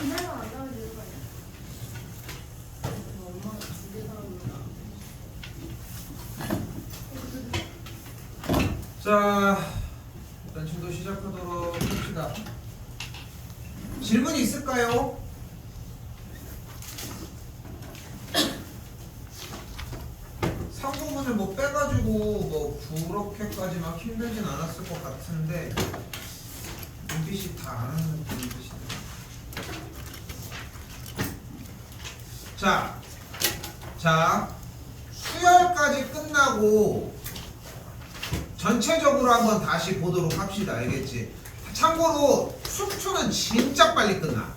그날만 안 나오는 거 아니야? 엄마가 두개 사오는 자, 일단 진도 시작하도록 합시다. 질문이 있을까요? 상부분을 뭐 빼가지고 뭐 그렇게까지 막 힘들진 않았을 것 같은데 눈빛이 다 안 하는 눈빛이네. 자, 수열까지 끝나고 전체적으로 한번 다시 보도록 합시다. 알겠지? 참고로 수초는 진짜 빨리 끝나.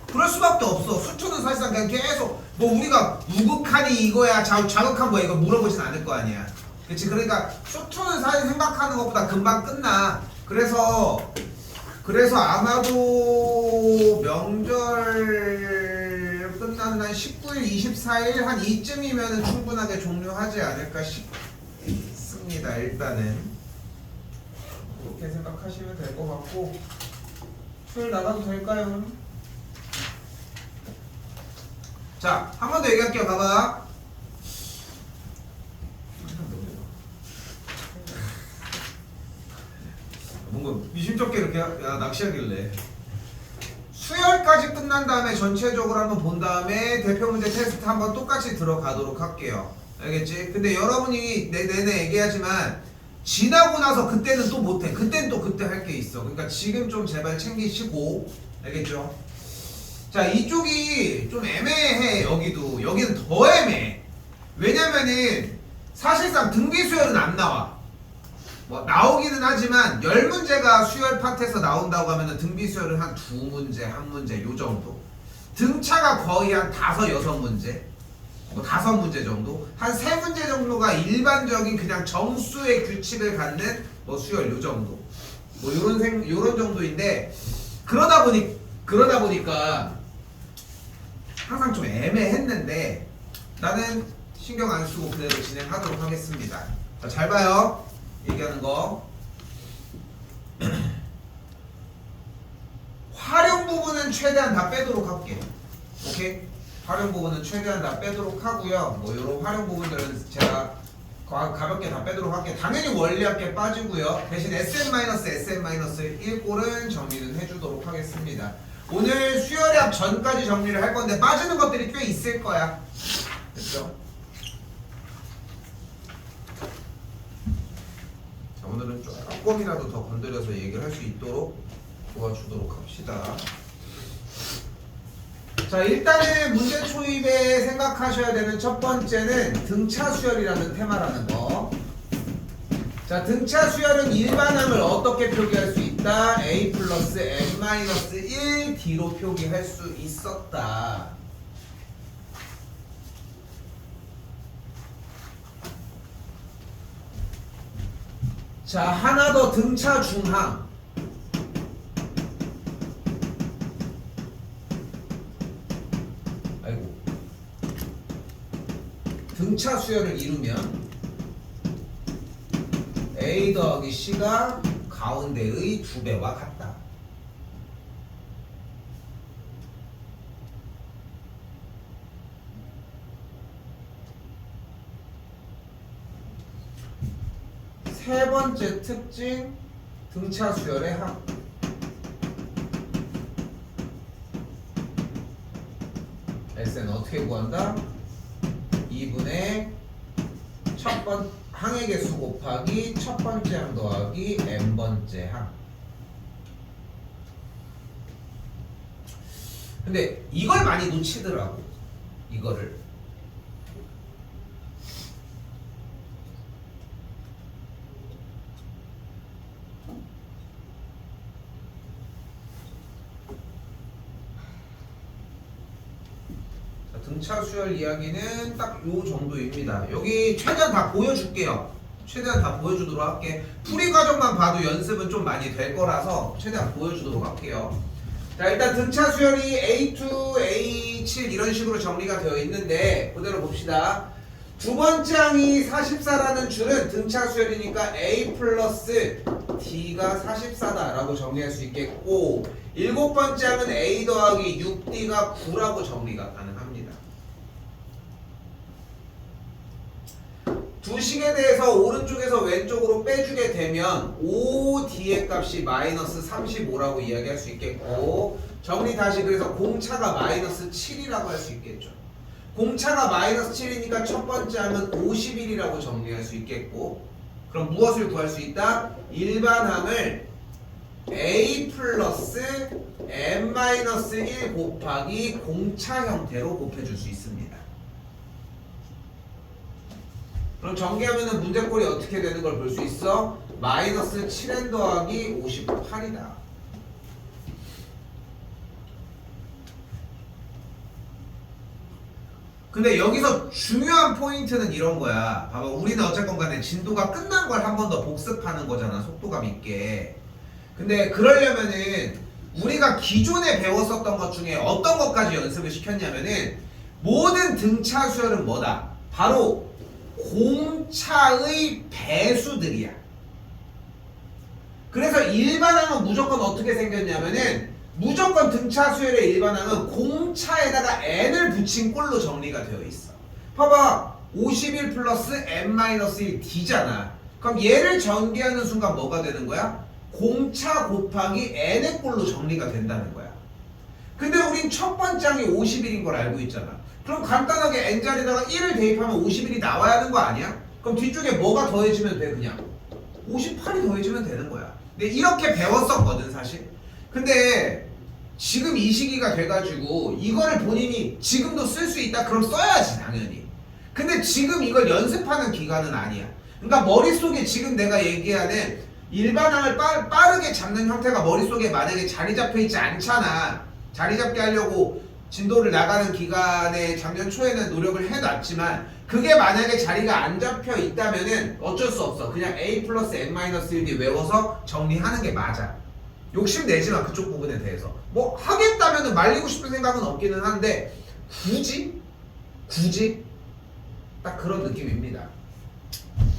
그럴 수밖에 없어. 수초는 사실상 그냥 계속 뭐 우리가 우극한이 이거야 자극한 거야 이거 물어보진 않을 거 아니야. 그치? 그러니까 수초는 사실 생각하는 것보다 금방 끝나. 그래서 아마도 명절 끝나는 한 19일, 24일 한 이쯤이면 충분하게 종료하지 않을까 싶습니다. 일단은 그렇게 생각하시면 될 것 같고 수요일 나가도 될까요? 자, 한 번 더 얘기할게요. 봐봐. 뭔가 미심쩍게 이렇게 낚시하길래 수열까지 끝난 다음에 전체적으로 한번 본 다음에 대표 문제 테스트 한번 똑같이 들어가도록 할게요. 알겠지? 근데 여러분이 내내 얘기하지만 지나고 나서 그때는 또 못해. 그때는 또 그때 할 게 있어. 그러니까 지금 좀 제발 챙기시고. 알겠죠? 자, 이쪽이 좀 애매해. 여기는 더 애매해. 왜냐면은 사실상 등비 수열은 안 나와. 뭐 나오기는 하지만 10문제가 수열 파트에서 나온다고 하면은 등비 수열은 한 2문제, 1문제 요 정도. 등차가 거의 한 5, 6문제. 뭐 5문제 정도. 한 3문제 정도가 일반적인 그냥 정수의 규칙을 갖는 뭐 수열 요 정도. 뭐 요런 정도인데 그러다 보니까 항상 좀 애매했는데 나는 신경 안 쓰고 그대로 진행하도록 하겠습니다. 자, 잘 봐요. 얘기하는 거. 활용 부분은 최대한 다 빼도록 할게. 오케이? 활용 부분은 최대한 다 빼도록 하고요. 뭐 요런 활용 부분들은 제가 가볍게 다 빼도록 할게. 당연히 원리학계 빠지고요. 대신 SM-1꼴은 정리는 해주도록 하겠습니다. 오늘 수열합 전까지 정리를 할 건데 빠지는 것들이 꽤 있을 거야. 됐죠? 자, 오늘은 조금이라도 더 건드려서 얘기를 할 수 있도록 도와주도록 합시다. 자, 일단은 문제 초입에 생각하셔야 되는 첫 번째는 등차 수열이라는 테마라는 거. 자, 등차 수열은 일반항을 어떻게 표기할 수 있다? A 플러스 N-1 D로 표기할 수 있었다. 자, 하나 더 등차 중항. 아이고. 등차 수열을 이루면 A 더하기 C가 가운데의 2배와 같다. 세 번째 특징, 등차 수열의 항. S는 어떻게 구한다? 2분의 항의 개수 곱하기 첫 번째 항 더하기 n번째 항. 근데 이걸 많이 놓치더라고. 이거를. 등차 수열 이야기는 딱 요 정도입니다. 여기 최대한 다 보여줄게요. 최대한 다 보여주도록 할게. 풀이 과정만 봐도 연습은 좀 많이 될 거라서 최대한 보여주도록 할게요. 자, 일단 등차 수열이 A2, A7 이런 식으로 정리가 되어 있는데 그대로 봅시다. 두 번째 항이 44라는 줄은 등차 수열이니까 A 플러스 D가 44다라고 정리할 수 있겠고, 일곱 번째 항은 A 더하기 6D가 9라고 정리가 가능합니다. 두 식에 대해서 오른쪽에서 왼쪽으로 빼주게 되면 5D의 값이 마이너스 35라고 이야기할 수 있겠고, 정리 다시, 그래서 공차가 마이너스 7이라고 할 수 있겠죠. 공차가 마이너스 7이니까 첫 번째 항은 51이라고 정리할 수 있겠고, 그럼 무엇을 구할 수 있다? 일반항을 A 플러스 n-1 곱하기 공차 형태로 곱해줄 수 있습니다. 그럼 전개하면 문제꼴이 어떻게 되는 걸 볼 수 있어? 마이너스 7n 더하기 58이다. 근데 여기서 중요한 포인트는 이런 거야. 봐봐, 우리는 어쨌건 간에 진도가 끝난 걸 한 번 더 복습하는 거잖아, 속도감 있게. 근데 그러려면은 우리가 기존에 배웠었던 것 중에 어떤 것까지 연습을 시켰냐면은, 모든 등차 수열은 뭐다? 바로 공차의 배수들이야. 그래서 일반항은 무조건 어떻게 생겼냐면은, 무조건 등차 수열의 일반항은 공차에다가 n을 붙인 꼴로 정리가 되어 있어. 봐봐, 51 플러스 n-1 d잖아. 그럼 얘를 전개하는 순간 뭐가 되는 거야? 공차 곱하기 n의 꼴로 정리가 된다는 거야. 근데 우린 첫 번째 항이 51인 걸 알고 있잖아. 그럼 간단하게 n자리에다가 1을 대입하면 51이 나와야 하는 거 아니야? 그럼 뒤쪽에 뭐가 더해지면 돼? 그냥 58이 더해지면 되는 거야. 근데 이렇게 배웠었거든 사실. 근데 지금 이 시기가 돼가지고 이거를 본인이 지금도 쓸 수 있다? 그럼 써야지 당연히. 근데 지금 이걸 연습하는 기간은 아니야. 그러니까 머릿속에 지금 내가 얘기하는 일반항을 빠르게 잡는 형태가 머릿속에 만약에 자리 잡혀 있지 않잖아. 자리 잡게 하려고 진도를 나가는 기간에 작년 초에는 노력을 해놨지만, 그게 만약에 자리가 안 잡혀 있다면은 어쩔 수 없어. 그냥 A 플러스 n-1D 외워서 정리하는 게 맞아. 욕심내지마 그쪽 부분에 대해서. 뭐 하겠다면은 말리고 싶은 생각은 없기는 한데, 굳이 딱 그런 느낌입니다.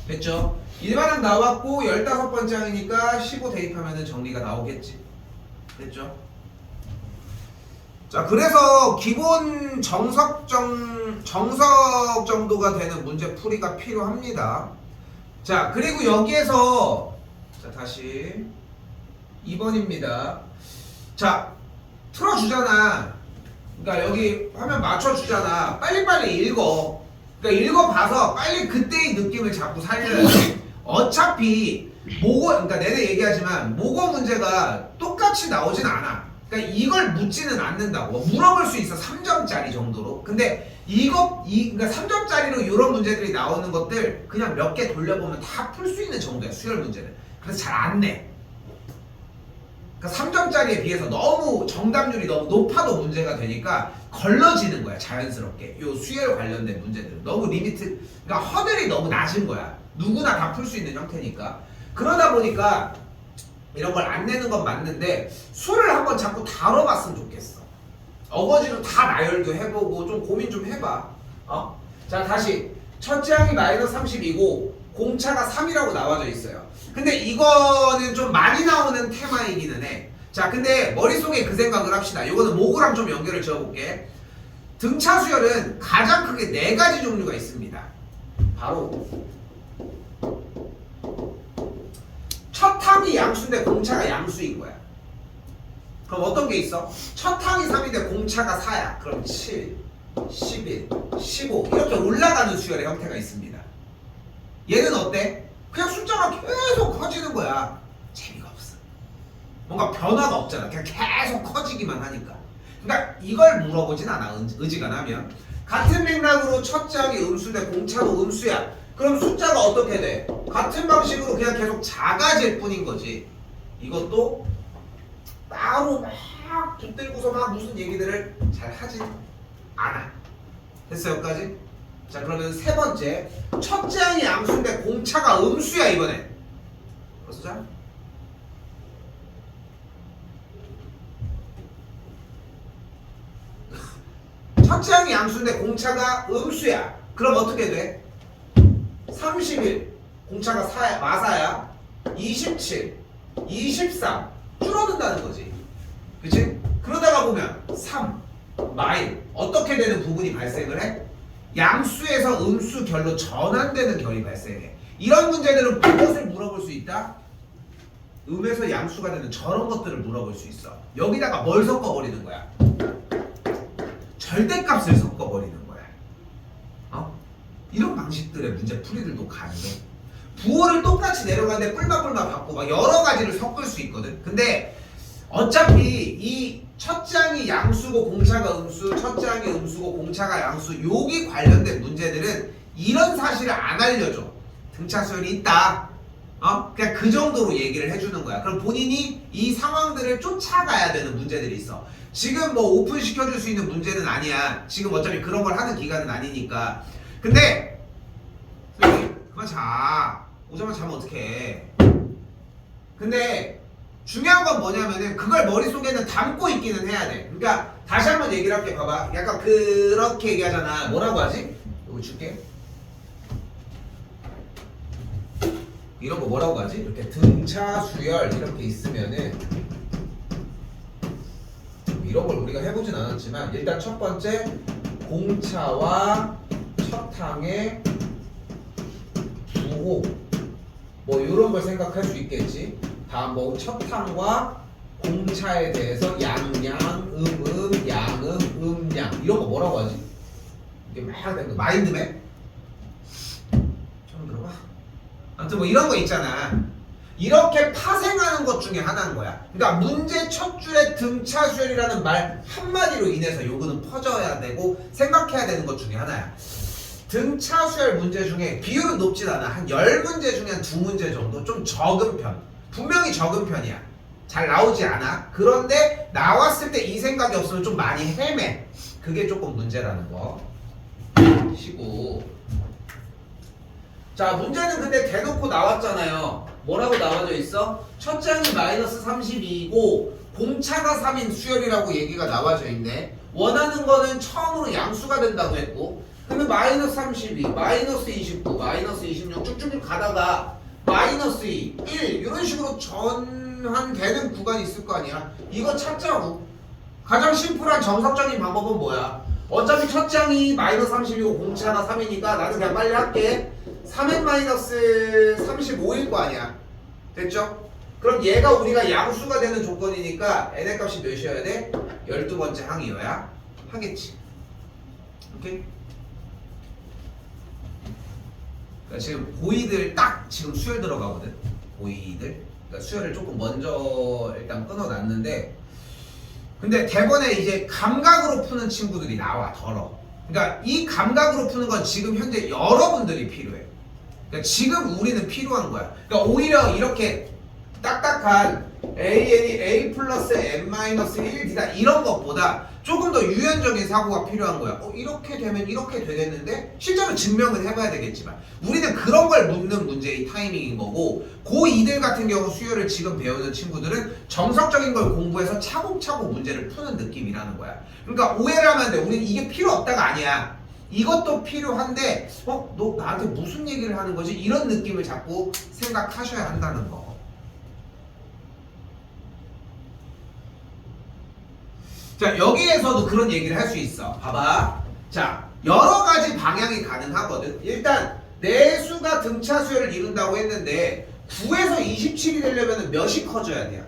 됐죠? 일반항 나왔고 15번째 항이니까 15 대입하면은 정리가 나오겠지. 됐죠? 자, 그래서 기본 정석 정도가 되는 문제 풀이가 필요합니다. 자, 그리고 여기에서 자, 다시 2번입니다. 자, 틀어주잖아. 그러니까 여기 화면 맞춰주잖아. 빨리빨리 읽어. 그러니까 읽어봐서 빨리 그때의 느낌을 자꾸 살려야 돼. 어차피 그러니까 내내 얘기하지만 모고 문제가 똑같이 나오진 않아. 그러니까 이걸 묻지는 않는다고. 물어볼 수 있어, 3점짜리 정도로. 근데 그러니까 3점짜리로 이런 문제들이 나오는 것들 그냥 몇 개 돌려보면 다 풀 수 있는 정도야, 수열 문제는. 그래서 잘 안 내. 그러니까 3점짜리에 비해서 너무 정답률이 너무 높아도 문제가 되니까 걸러지는 거야, 자연스럽게. 요 수열 관련된 문제들 너무 리미트, 그러니까 허들이 너무 낮은 거야. 누구나 다 풀 수 있는 형태니까. 그러다 보니까 이런 걸 안 내는 건 맞는데, 수를 한번 자꾸 다뤄봤으면 좋겠어. 어거지로 다 나열도 해보고 좀 고민 좀 해봐. 자, 다시 첫째 항이 마이너스 30이고 공차가 3이라고 나와져 있어요. 근데 이거는 좀 많이 나오는 테마이기는 해. 자, 근데 머릿속에 그 생각을 합시다. 이거는 모구랑 좀 연결을 지어볼게. 등차 수열은 가장 크게 4가지 종류가 있습니다. 바로 첫 항이 양수인데 공차가 양수인 거야. 그럼 어떤 게 있어? 첫 항이 3인데 공차가 4야. 그럼 7, 11, 15 이렇게 올라가는 수열의 형태가 있습니다. 얘는 어때? 그냥 숫자가 계속 커지는 거야. 재미가 없어. 뭔가 변화가 없잖아. 그냥 계속 커지기만 하니까. 그러니까 이걸 물어보진 않아, 의지가나면. 같은 맥락으로 첫째 항이 음수인데 공차도 음수야. 그럼 숫자가 어떻게 돼? 같은 방식으로 그냥 계속 작아질 뿐인 거지. 이것도 따로 막 붙들고서 막 무슨 얘기들을 잘 하진 않아. 됐어요, 여기까지? 자, 그러면 세 번째, 첫째 항이 양수인데 공차가 음수야 이번에. 벌써 자? 첫째 항이 양수인데 공차가 음수야. 그럼 어떻게 돼? 31 공차가 마사야 27 23 줄어든다는 거지. 그치? 그러다가 보면 3 마일 어떻게 되는 부분이 발생을 해? 양수에서 음수 결로 전환되는 결이 발생해. 이런 문제들은 무엇을 물어볼 수 있다? 음에서 양수가 되는 저런 것들을 물어볼 수 있어. 여기다가 뭘 섞어버리는 거야? 절대값을 섞어버리는 거야. 이런 방식들의 문제 풀이들도 가능해. 부호를 똑같이 내려가는데 뿔마뿔마 받고 막 여러 가지를 섞을 수 있거든. 근데 어차피 이 첫 장이 양수고 공차가 음수, 첫 장이 음수고 공차가 양수, 여기 관련된 문제들은 이런 사실을 안 알려줘. 등차 수열이 있다. 그냥 그 정도로 얘기를 해주는 거야. 그럼 본인이 이 상황들을 쫓아가야 되는 문제들이 있어. 지금 뭐 오픈 시켜줄 수 있는 문제는 아니야. 지금 어차피 그런 걸 하는 기간은 아니니까. 근데 선생님 그만 자. 오자마자 자면 어떡해. 근데 중요한 건 뭐냐면은 그걸 머릿속에는 담고 있기는 해야 돼. 그러니까 다시 한번 얘기를 할게. 봐봐. 약간 그렇게 얘기하잖아. 뭐라고 하지? 여기 줄게. 이런 거 뭐라고 하지? 이렇게 등차 수열 이렇게 있으면은 이런 걸 우리가 해보진 않았지만 일단 첫 번째 공차와 첫항의 부호 뭐 이런 걸 생각할 수 있겠지. 다음 뭐 첫항과 공차에 대해서 양양, 양양 이런 거 뭐라고 하지? 이게 막 되는 거 마인드맵? 처음 들어봐? 아무튼 뭐 이런 거 있잖아. 이렇게 파생하는 것 중에 하나인 거야. 그러니까 문제 첫 줄에 등차 수열이라는 말 한마디로 인해서 요거는 퍼져야 되고 생각해야 되는 것 중에 하나야. 등차 수열 문제 중에 비율은 높진 않아. 한 10문제 중에 한 2문제 정도 좀 적은 편. 분명히 적은 편이야. 잘 나오지 않아. 그런데 나왔을 때 이 생각이 없으면 좀 많이 헤매. 그게 조금 문제라는 거 시고. 자, 문제는 근데 대놓고 나왔잖아요. 뭐라고 나와져 있어? 첫 장이 마이너스 32이고 공차가 3인 수열이라고 얘기가 나와져 있네. 원하는 거는 처음으로 양수가 된다고 했고, 그러면 마이너스 32, 마이너스 29, 마이너스 26 쭉쭉 가다가 마이너스 2, 1 이런 식으로 전환되는 구간이 있을 거 아니야. 이거 찾자고. 가장 심플한 정석적인 방법은 뭐야? 어차피 첫 장이 마이너스 30이고 공차가 3이니까 나는 그냥 빨리 할게. 3n 마이너스 35일 거 아니야. 됐죠? 그럼 얘가 우리가 양수가 되는 조건이니까 n의 값이 몇이어야 돼? 12번째 항이어야 하겠지. 오케이? 그러니까 지금 고이들 딱 지금 수열 들어가거든. 고이들. 그러니까 수열을 조금 먼저 일단 끊어놨는데, 근데 대번에 이제 감각으로 푸는 친구들이 나와. 덜어. 그러니까 이 감각으로 푸는 건 지금 현재 여러분들이 필요해. 그러니까 지금 우리는 필요한 거야. 그러니까 오히려 이렇게 딱딱한 AN이 A 플러스 N 마이너스 1D다 이런 것보다 조금 더 유연적인 사고가 필요한 거야. 이렇게 되면 이렇게 되겠는데 실제로 증명은 해봐야 되겠지만 우리는 그런 걸 묻는 문제의 타이밍인 거고, 고2들 같은 경우 수요를 지금 배우는 친구들은 정석적인 걸 공부해서 차곡차곡 문제를 푸는 느낌이라는 거야. 그러니까 오해를 하면 안 돼. 우리는 이게 필요 없다가 아니야. 이것도 필요한데 너 나한테 무슨 얘기를 하는 거지? 이런 느낌을 자꾸 생각하셔야 한다는 거. 자, 여기에서도 그런 얘기를 할 수 있어. 봐봐. 자, 여러 가지 방향이 가능하거든. 일단 내수가 등차 수열을 이룬다고 했는데 9에서 27이 되려면 몇이 커져야 돼요?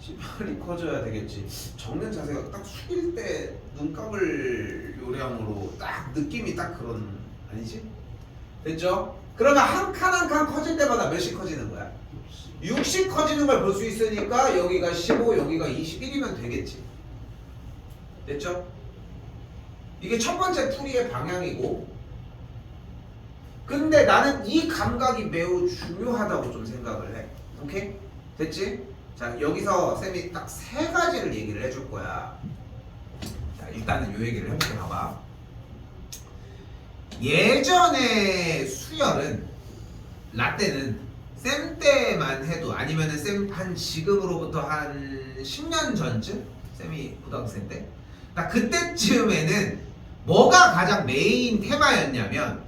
18이 커져야 되겠지. 적는 자세가 딱 숙일 때 눈감을 요량으로 딱 느낌이 딱 그런, 아니지? 됐죠? 그러면 한 칸 한 칸 커질 때마다 몇이 커지는 거야? 60 커지는 걸 볼 수 있으니까 여기가 15, 여기가 21이면 되겠지. 됐죠? 이게 첫 번째 풀이의 방향이고, 근데 나는 이 감각이 매우 중요하다고 좀 생각을 해. 오케이? 됐지? 자, 여기서 쌤이 딱 세 가지를 얘기를 해줄 거야. 자, 일단은 요 얘기를 해볼게. 봐봐. 예전에 수열은 라떼는 쌤 때만 해도, 아니면은 쌤 한 지금으로부터 한 10년 전쯤? 쌤이 고등학생 때? 딱 그때쯤에는 뭐가 가장 메인 테마였냐면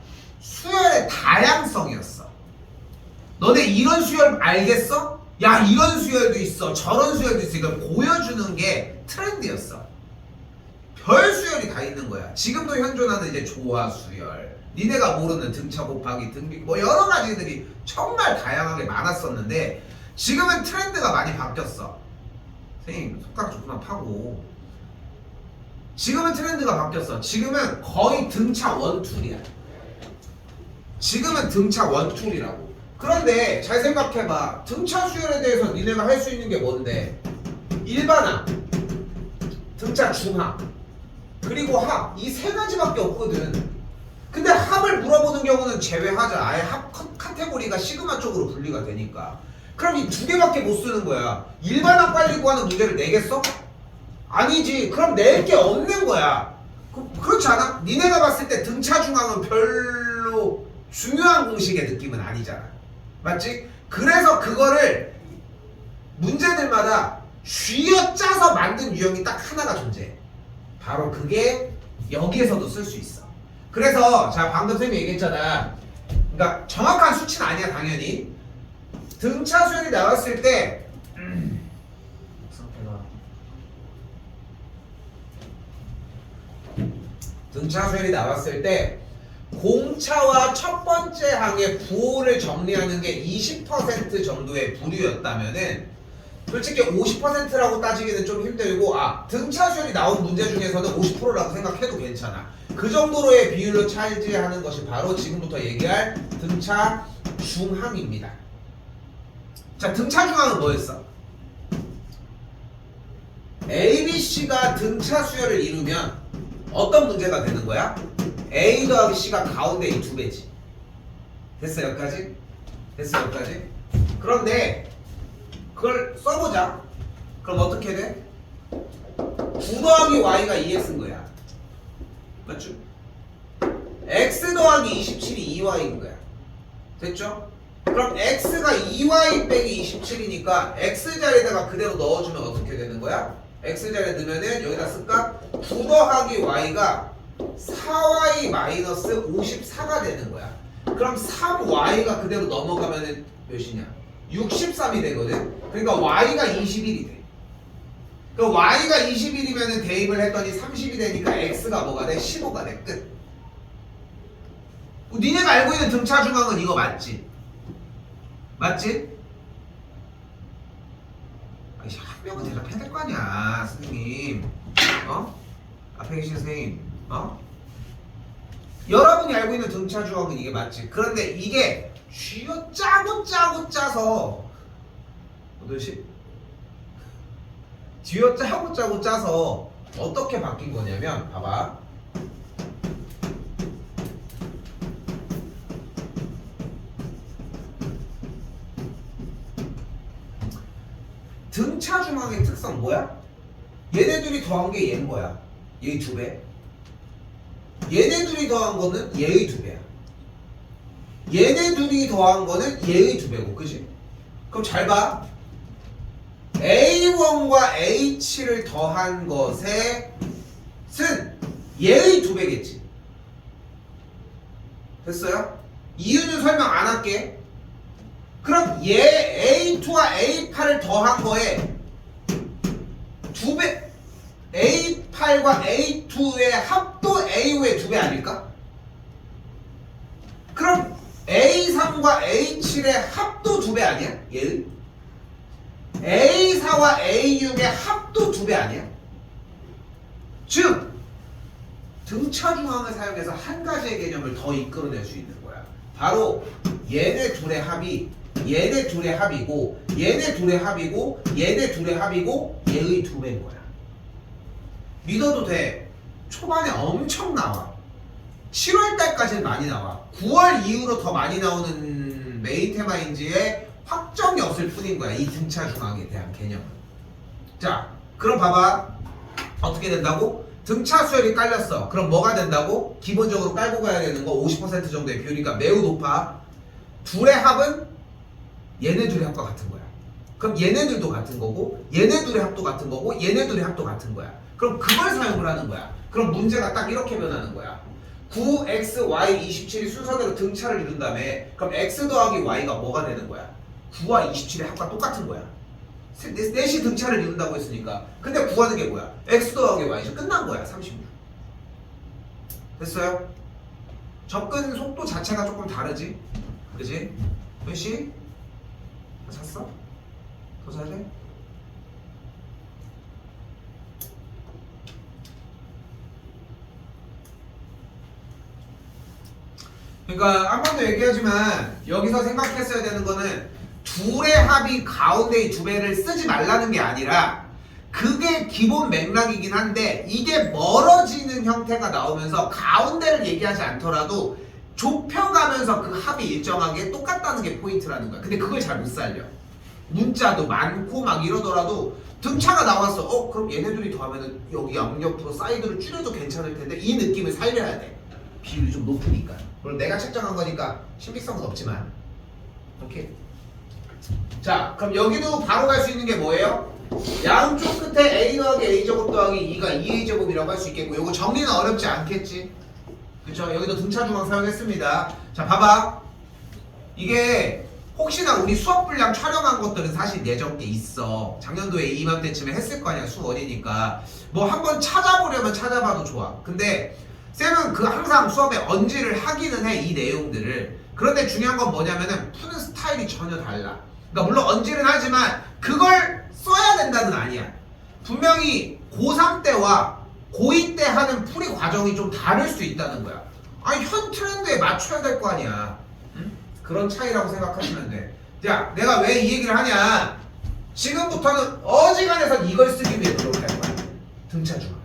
수열의 다양성이었어. 너네 이런 수열 알겠어? 야 이런 수열도 있어 저런 수열도 있어. 이걸 보여주는 게 트렌드였어. 별 수열이 다 있는 거야. 지금도 현존하는 이제 조화 수열, 니네가 모르는 등차 곱하기 등비 뭐 여러 가지들이 정말 다양하게 많았었는데 지금은 트렌드가 많이 바뀌었어. 선생님 손가락 조금만 파고. 지금은 트렌드가 바뀌었어. 지금은 거의 등차 원툴이야. 지금은 등차 원툴이라고. 그런데 잘 생각해봐. 등차 수열에 대해서 니네가 할 수 있는 게 뭔데? 일반항, 등차 중항, 그리고 합. 이 세 가지밖에 없거든. 근데 합을 물어보는 경우는 제외하자. 아예 합 카테고리가 시그마 쪽으로 분리가 되니까. 그럼 이 두 개밖에 못 쓰는 거야. 일반항 빨리 구하는 문제를 내겠어? 아니지. 그럼 낼 게 없는 거야. 그렇지 않아? 니네가 봤을 때 등차 중항은 별로 중요한 공식의 느낌은 아니잖아. 맞지? 그래서 그거를 문제들마다 쥐어짜서 만든 유형이 딱 하나가 존재해. 바로 그게 여기에서도 쓸 수 있어. 그래서 자 방금 쌤이 얘기했잖아. 그러니까 정확한 수치는 아니야 당연히. 등차 수열이 나왔을 때 등차 수열이 나왔을 때 공차와 첫 번째 항의 부호를 정리하는 게 20% 정도의 부류였다면은 솔직히 50%라고 따지기는 좀 힘들고 등차 수열이 나온 문제 중에서는 50%라고 생각해도 괜찮아. 그 정도로의 비율로 차지하는 것이 바로 지금부터 얘기할 등차 중항입니다. 자, 등차 중항은 뭐였어? ABC가 등차 수열을 이루면 어떤 문제가 되는 거야? A 더하기 C가 가운데 이 두 배지. 됐어 여기까지? 됐어 여기까지? 그런데 그걸 써보자. 그럼 어떻게 돼? 9 더하기 Y가 2X인 거야. 맞죠? X 더하기 27이 2Y인 거야. 됐죠? 그럼 X가 2Y 빼기 27이니까 X 자리에다가 그대로 넣어주면 어떻게 되는 거야? X 자리에 넣으면은 여기다 쓸까? 9 더하기 Y가 4Y 마이너스 54가 되는 거야. 그럼 3Y가 그대로 넘어가면은 몇이냐? 63이 되거든. 그러니까 Y가 21이 돼. 그 Y가 21이면은 대입을 했더니 30이 되니까 X가 뭐가 돼? 15가 돼. 끝. 니네가 알고 있는 등차 중항은 이거 맞지? 맞지? 아이씨, 한 명은 대답해야 될 거 아니야, 선생님. 앞에 계신 선생님. 여러분이 알고 있는 등차 중항은 이게 맞지? 그런데 이게 쥐어 짜고 짜서 뭐듯이? 쥐어 짜고 짜서 어떻게 바뀐 거냐면 봐봐. 등차 중항의 특성 뭐야? 얘네들이 더한 게 얘인 거야. 얘의 2배. 얘네들이 더한 거는 얘의 2배야. 얘네들이 더한 거는 얘의 2배고, 그지? 그럼 잘 봐. A1과 A7을 더한 것의 쓴 얘의 2배겠지. 됐어요? 이유는 설명 안 할게. 그럼 얘 A2와 A8을 더한 거에 2배, A8과 A2의 합도 A5의 2배 아닐까? 그럼 A3과 A7의 합도 2배 아니야? 얘의? A4와 A6의 합도 2배 아니야? 즉 등차 중항을 사용해서 한 가지의 개념을 더 이끌어낼 수 있는 거야. 바로 얘네 둘의 합이 얘네 둘의 합이고 얘네 둘의 합이고 얘네 둘의 합이고 얘의 2배인 거야. 믿어도 돼. 초반에 엄청 나와. 7월달까지는 많이 나와. 9월 이후로 더 많이 나오는 메인 테마인지에 확정이 없을 뿐인 거야. 이 등차 중항에 대한 개념은. 자, 그럼 봐봐. 어떻게 된다고? 등차 수열이 깔렸어. 그럼 뭐가 된다고? 기본적으로 깔고 가야 되는 거 50% 정도의 비율이니까 매우 높아. 둘의 합은 얘네 둘의 합과 같은 거야. 그럼 얘네들도 같은 거고 얘네 둘의 합도 같은 거고 얘네 둘의 합도 같은 거야. 그럼 그걸 사용을 하는 거야. 그럼 문제가 딱 이렇게 변하는 거야. 9x, y, 27이 순서대로 등차를 이룬 다음에 그럼 x 더하기 y가 뭐가 되는 거야? 9와 27의 합과 똑같은 거야. 넷이 등차를 이룬다고 했으니까. 근데 구하는 게 뭐야? x 더하기 y죠. 끝난 거야. 36. 됐어요? 접근 속도 자체가 조금 다르지? 그지? 몇시? 잤어? 더 자야 돼? 그러니까 한 번 더 얘기하지만 여기서 생각했어야 되는 거는 둘의 합이 가운데의 두 배를 쓰지 말라는 게 아니라 그게 기본 맥락이긴 한데 이게 멀어지는 형태가 나오면서 가운데를 얘기하지 않더라도 좁혀가면서 그 합이 일정하게 똑같다는 게 포인트라는 거야. 근데 그걸 잘 못 살려. 문자도 많고 막 이러더라도 등차가 나왔어. 그럼 얘네들이 더하면은 여기 양옆으로 사이드를 줄여도 괜찮을 텐데 이 느낌을 살려야 돼. 비율이 좀 높으니까. 물론 내가 책정한 거니까 신빙성은 없지만. 오케이. 자, 그럼 여기도 바로 갈 수 있는 게 뭐예요? 양쪽 끝에 a 더하기 a 제곱 더하기 2가 2a 제곱이라고 할 수 있겠고 요거 정리는 어렵지 않겠지? 그쵸? 여기도 등차 중앙 사용했습니다. 자, 봐봐. 이게 혹시나 우리 수학 분량 촬영한 것들은 사실 예전 게 있어. 작년도에 이맘때쯤에 했을 거 아니야. 수원이니까. 뭐 한번 찾아보려면 찾아봐도 좋아. 근데 쌤은 그 항상 수업에 언지를 하기는 해. 이 내용들을. 그런데 중요한 건 뭐냐면은 푸는 스타일이 전혀 달라. 그러니까 물론 언지는 하지만 그걸 써야 된다는 아니야. 분명히 고3 때와 고2 때 하는 풀이 과정이 좀 다를 수 있다는 거야. 아니 현 트렌드에 맞춰야 될 거 아니야. 응? 그런 차이라고 생각하시면 돼. 자, 내가 왜 이 얘기를 하냐? 지금부터는 어지간해서 이걸 쓰기 위해 노력할 거야. 등차 중앙.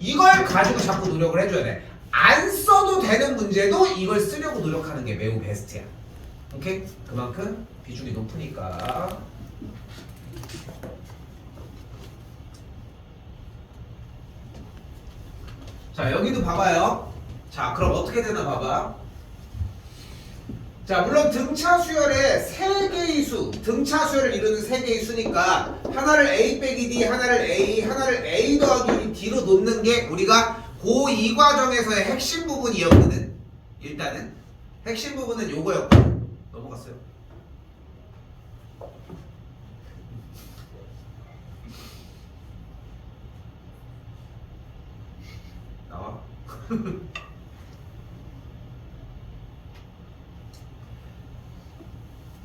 이걸 가지고 자꾸 노력을 해줘야 돼. 안 써도 되는 문제도 이걸 쓰려고 노력하는 게 매우 베스트야. 오케이? 그만큼 비중이 높으니까. 자, 여기도 봐봐요. 자, 그럼 어떻게 되나 봐봐. 자, 물론 등차 수열의 세 개의 수, 등차 수열을 이루는 세 개의 수니까 하나를 a 빼기 d, 하나를 a, 하나를 a 더하기 d로 놓는 게 우리가 고2 과정에서의 핵심 부분이었거든. 일단은 핵심 부분은 요거였거든. 넘어갔어요. 나와.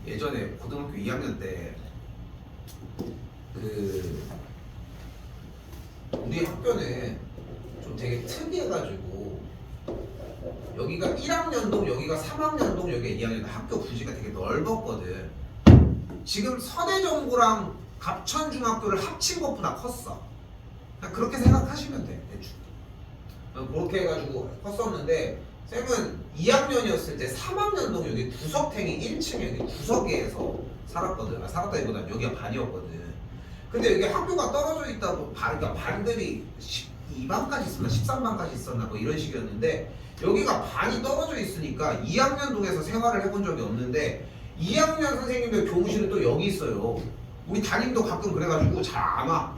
예전에 고등학교 2학년 때 우리 학교는 좀 되게 특이해가지고 여기가 1학년동, 여기가 3학년동, 여기가 2학년동 학교 부지가 되게 넓었거든. 지금 서대정고랑 갑천중학교를 합친 것보다 컸어. 그냥 그렇게 생각하시면 돼. 대충. 그렇게 해가지고 컸었는데 쌤은 2학년이었을 때 3학년동 여기 구석탱이 1층에 여기 구석에서 살았거든. 살았다기보다는 여기가 반이었거든. 근데 여기 학교가 떨어져 있다고 그러니까 반들이 12반까지 있었나 13반까지 있었나 뭐 이런 식이었는데 여기가 반이 떨어져 있으니까 2학년동에서 생활을 해본 적이 없는데 2학년 선생님들 교무실은 또 여기 있어요. 우리 담임도 가끔 그래가지고 잘 안 와.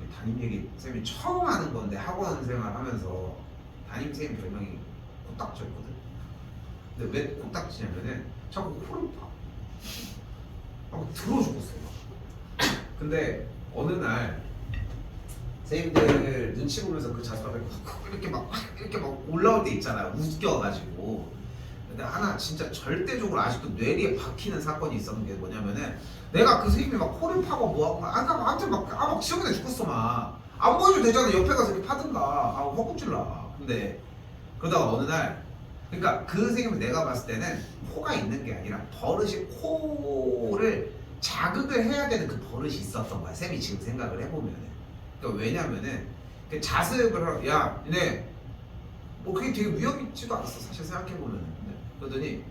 우리 담임 얘기 쌤이 처음 하는 건데 학원 생활하면서 담임 쌤 별명이 코딱지였거든. 근데 왜 코딱지냐면은 자꾸 코를 파. 들어 죽었어요. 근데 어느 날 선생님들 눈치 보면서 그 자습하고 이렇게 막 올라올 때 있잖아요. 웃겨가지고. 근데 하나 진짜 절대적으로 아직도 뇌리에 박히는 사건이 있었는 게 뭐냐면은 내가 그 선생님이 막 코를 파고 뭐하고 아무튼 막 지저분해 죽겠어 막. 안 보여줘도 되잖아. 옆에 가서 이렇게 파든가. 헛구질라. 근데 그러다가 어느 날 그러니까 그 선생님은 내가 봤을 때는 코가 있는 게 아니라 버릇이 코를 자극을 해야 되는 그 버릇이 있었던 거야. 쌤이 지금 생각을 해보면은. 그러니까 왜냐면은 그 자습을 야, 니네 뭐 그게 되게 위험 있지도 않았어. 사실 생각해보면은. 그러더니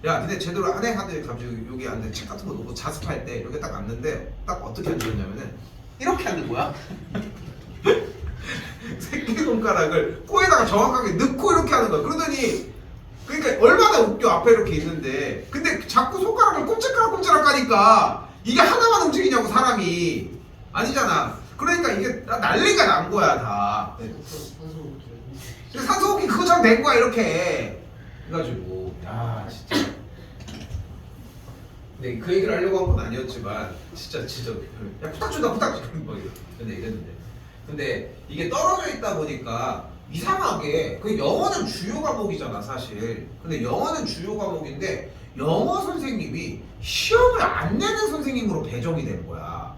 야, 니네 제대로 안 해? 하더니 갑자기 여기 앉는데 책 같은 거 놓고 자습할 때 이렇게 딱 앉는데 딱 어떻게 앉았냐면은 이렇게 앉는 거야. 새끼손가락을 코에다가 정확하게 넣고 이렇게 하는 거야. 그러더니 그러니까 얼마나 웃겨. 앞에 이렇게 있는데 근데 자꾸 손가락을 꼼짝가락 가니까 이게 하나만 움직이냐고 사람이. 아니잖아. 그러니까 이게 난리가 난 거야 다. 산소 산소호흡기 그거처럼 된 거야 이렇게. 그래가지고 야 진짜. 근데 그 얘기를 하려고 한 건 아니었지만 진짜 야 부탁 뭐 근데 이랬는데. 근데 이게 떨어져 있다 보니까 이상하게 그 영어는 주요 과목이잖아 사실. 근데 영어는 주요 과목인데 영어 선생님이 시험을 안 내는 선생님으로 배정이 된 거야.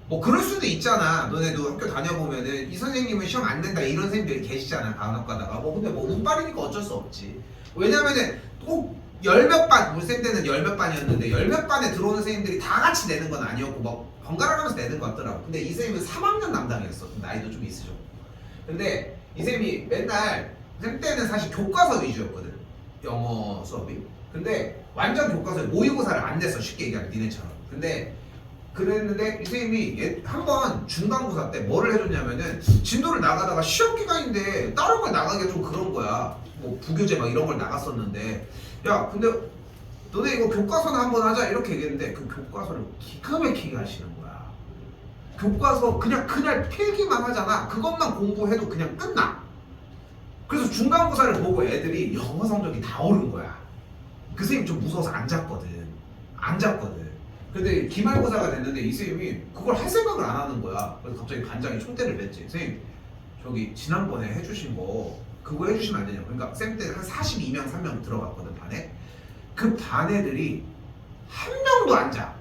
뭐 그럴 수도 있잖아. 너네도 학교 다녀보면은 이 선생님은 시험 안 낸다 이런 선생님들이 계시잖아. 간혹 가다가 뭐 근데 뭐 운빨이니까 어쩔 수 없지. 왜냐면은 꼭 열 몇 반, 우리 쌤 때는 열 몇 반이었는데 열 몇 반에 들어오는 선생님들이 다 같이 내는 건 아니었고 막 번갈아 가면서 내는 것 같더라고. 근데 이 선생님은 3학년 담당이었어. 나이도 좀 있으셨고. 근데 이 선생님이 맨날 쌤 때는 사실 교과서 위주였거든. 영어 수업이. 근데 완전 교과서에 모의고사를 안 냈어. 쉽게 얘기하면 니네처럼. 근데 그랬는데 이 선생님이 한번 중간고사 때 뭐를 해줬냐면은 진도를 나가다가 시험 기간인데 다른 걸 나가기가 좀 그런 거야. 뭐 부교재 막 이런 걸 나갔었는데 야 근데 너네 이거 교과서나 한번 하자 이렇게 얘기했는데 그 교과서를 기가 막히게 하시는 거야. 교과서 그냥 그날 필기만 하잖아. 그것만 공부해도 그냥 끝나. 그래서 중간고사를 보고 애들이 영어 성적이 다 오른 거야. 그 선생님 좀 무서워서 안 잤거든. 근데 기말고사가 됐는데 이 선생님이 그걸 할 생각을 안 하는 거야. 그래서 갑자기 반장이 총대를 냈지. 선생님 저기 지난번에 해주신 거 그거 해주시면 안 되냐고. 그러니까 쌤 때 한 42명 3명 들어갔거든 반에. 그 반 애들이 한 명도 안 자.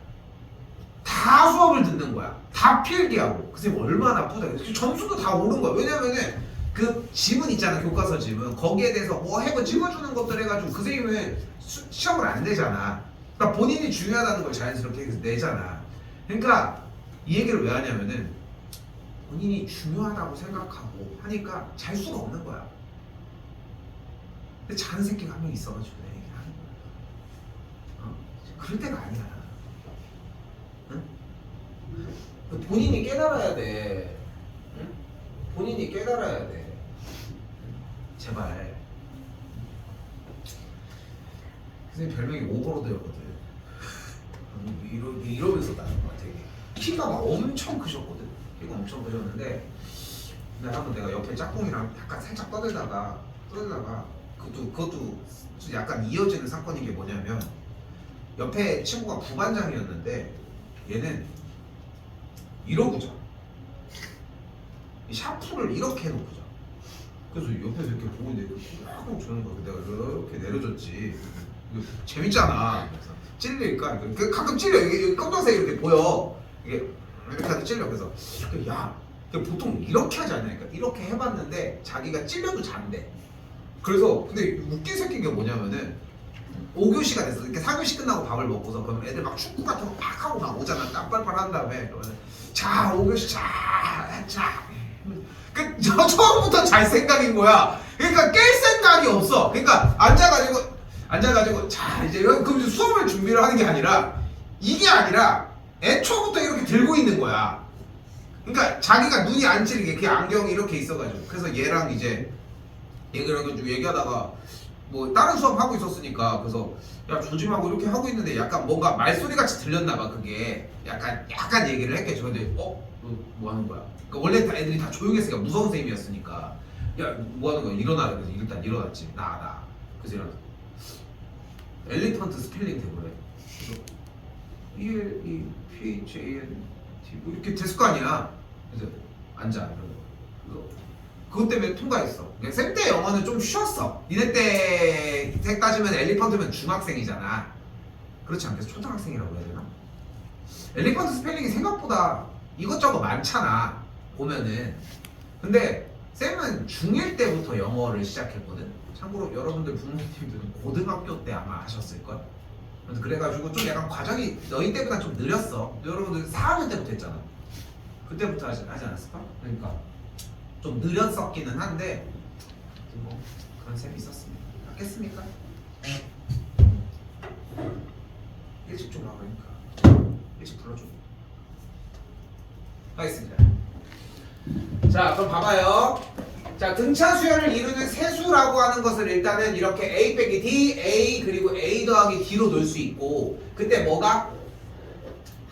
다 수업을 듣는 거야. 다 필기하고. 그 선생님 얼마나 아프다. 점수도 다 오른 거야. 왜냐면은 그 지문 있잖아. 교과서 지문. 거기에 대해서 뭐 해고 찍어주는 것들 해가지고 그 선생님은 시험을 안 내잖아. 그러니까 본인이 중요하다는 걸 자연스럽게 내잖아. 그러니까 이 얘기를 왜 하냐면은 본인이 중요하다고 생각하고 하니까 잘 수가 없는 거야. 근데 자는 새끼가 한 명 있어가지고 내 얘기를 하는 거야. 그럴 때가 아니야. 응? 본인이 깨달아야 돼. 응? 본인이 깨달아야 돼. 제발. 선생님 별명이 오버로드였거든. 이러면서 나는 것 같아. 키가 막 엄청 크셨거든. 키가 엄청 크셨는데 근데 한번 내가 옆에 짝꿍이랑 약간 살짝 떠들다가 그것도 약간 이어지는 사건인 게 뭐냐면 옆에 친구가 부반장이었는데 얘는 이러고 자. 이 샤프를 이렇게 해놓고 자. 그래서 옆에서 이렇게 보고 있는데 하고 저는 거 내가 이렇게 내려줬지. 재밌잖아. 그래서 찔릴까? 가끔 찔려. 이게 검정색 이렇게 보여. 이게 이렇게 하도 찔려. 그래서 야, 보통 이렇게 하지 않냐니까. 이렇게 해봤는데 자기가 찔려도 잔대. 그래서 근데 웃긴 새끼인 게 뭐냐면은 5교시가 됐어. 이렇게 4교시 끝나고 밥을 먹고서 그럼 애들 막 축구 같은 거 막 하고 막 오잖아. 땀 빨빨 한 다음에 그러면 자 5교시 자. 그 처음부터 잘 생각인 거야. 그러니까 깰 생각이 없어. 그러니까 앉아가지고 자 이제 그럼 수업을 준비를 하는 게 아니라 이게 아니라 애초부터 이렇게 들고 있는 거야. 그러니까 자기가 눈이 안 찌르게 그 안경이 이렇게 있어가지고 그래서 얘랑 이제 얘기하다가 뭐 다른 수업 하고 있었으니까 그래서 야 조심하고 이렇게 하고 있는데 약간 뭔가 말소리 같이 들렸나봐. 그게 약간 얘기를 했겠죠. 근데 너 뭐 하는 거야? 그러니까 원래 다 애들이 다 조용했으니까 무서운 선생님이었으니까 야 뭐 하는 거야? 일어나. 그래서 일단 일어났지. 나 그래서 일어났어. 엘리펀트 스펠링 대보래. 그래서 ELEPHANT 뭐 이렇게 됐을 거 아니야. 그래서 앉아. 그래서 그것 때문에 통과했어. 쌤 때 영어는 좀 쉬웠어. 니네 때 따지면 엘리펀트면 중학생이잖아. 그렇지 않겠어? 초등학생이라고 해야 되나? 엘리펀트 스펠링이 생각보다 이것저것 많잖아. 보면은. 근데 쌤은 중1 때부터 영어를 시작했거든. 참고로 여러분들 부모님들은 고등학교 때 아마 하셨을걸? 그래가지고 좀 약간 과정이 너희 때보다 좀 느렸어. 여러분들 4학년 때부터 했잖아. 그때부터 하지 않았을까? 그러니까 좀 느렸었기는 한데 뭐 그런 셈이 있었습니다. 맞겠습니까? 일찍 좀 와보니까 일찍 불러줘. 하겠습니다. 자 그럼 봐봐요. 자 등차 수열을 이루는 세수라고 하는 것을 일단은 이렇게 A 빼기 D, A 그리고 A 더하기 D로 놓을 수 있고 그때 뭐가?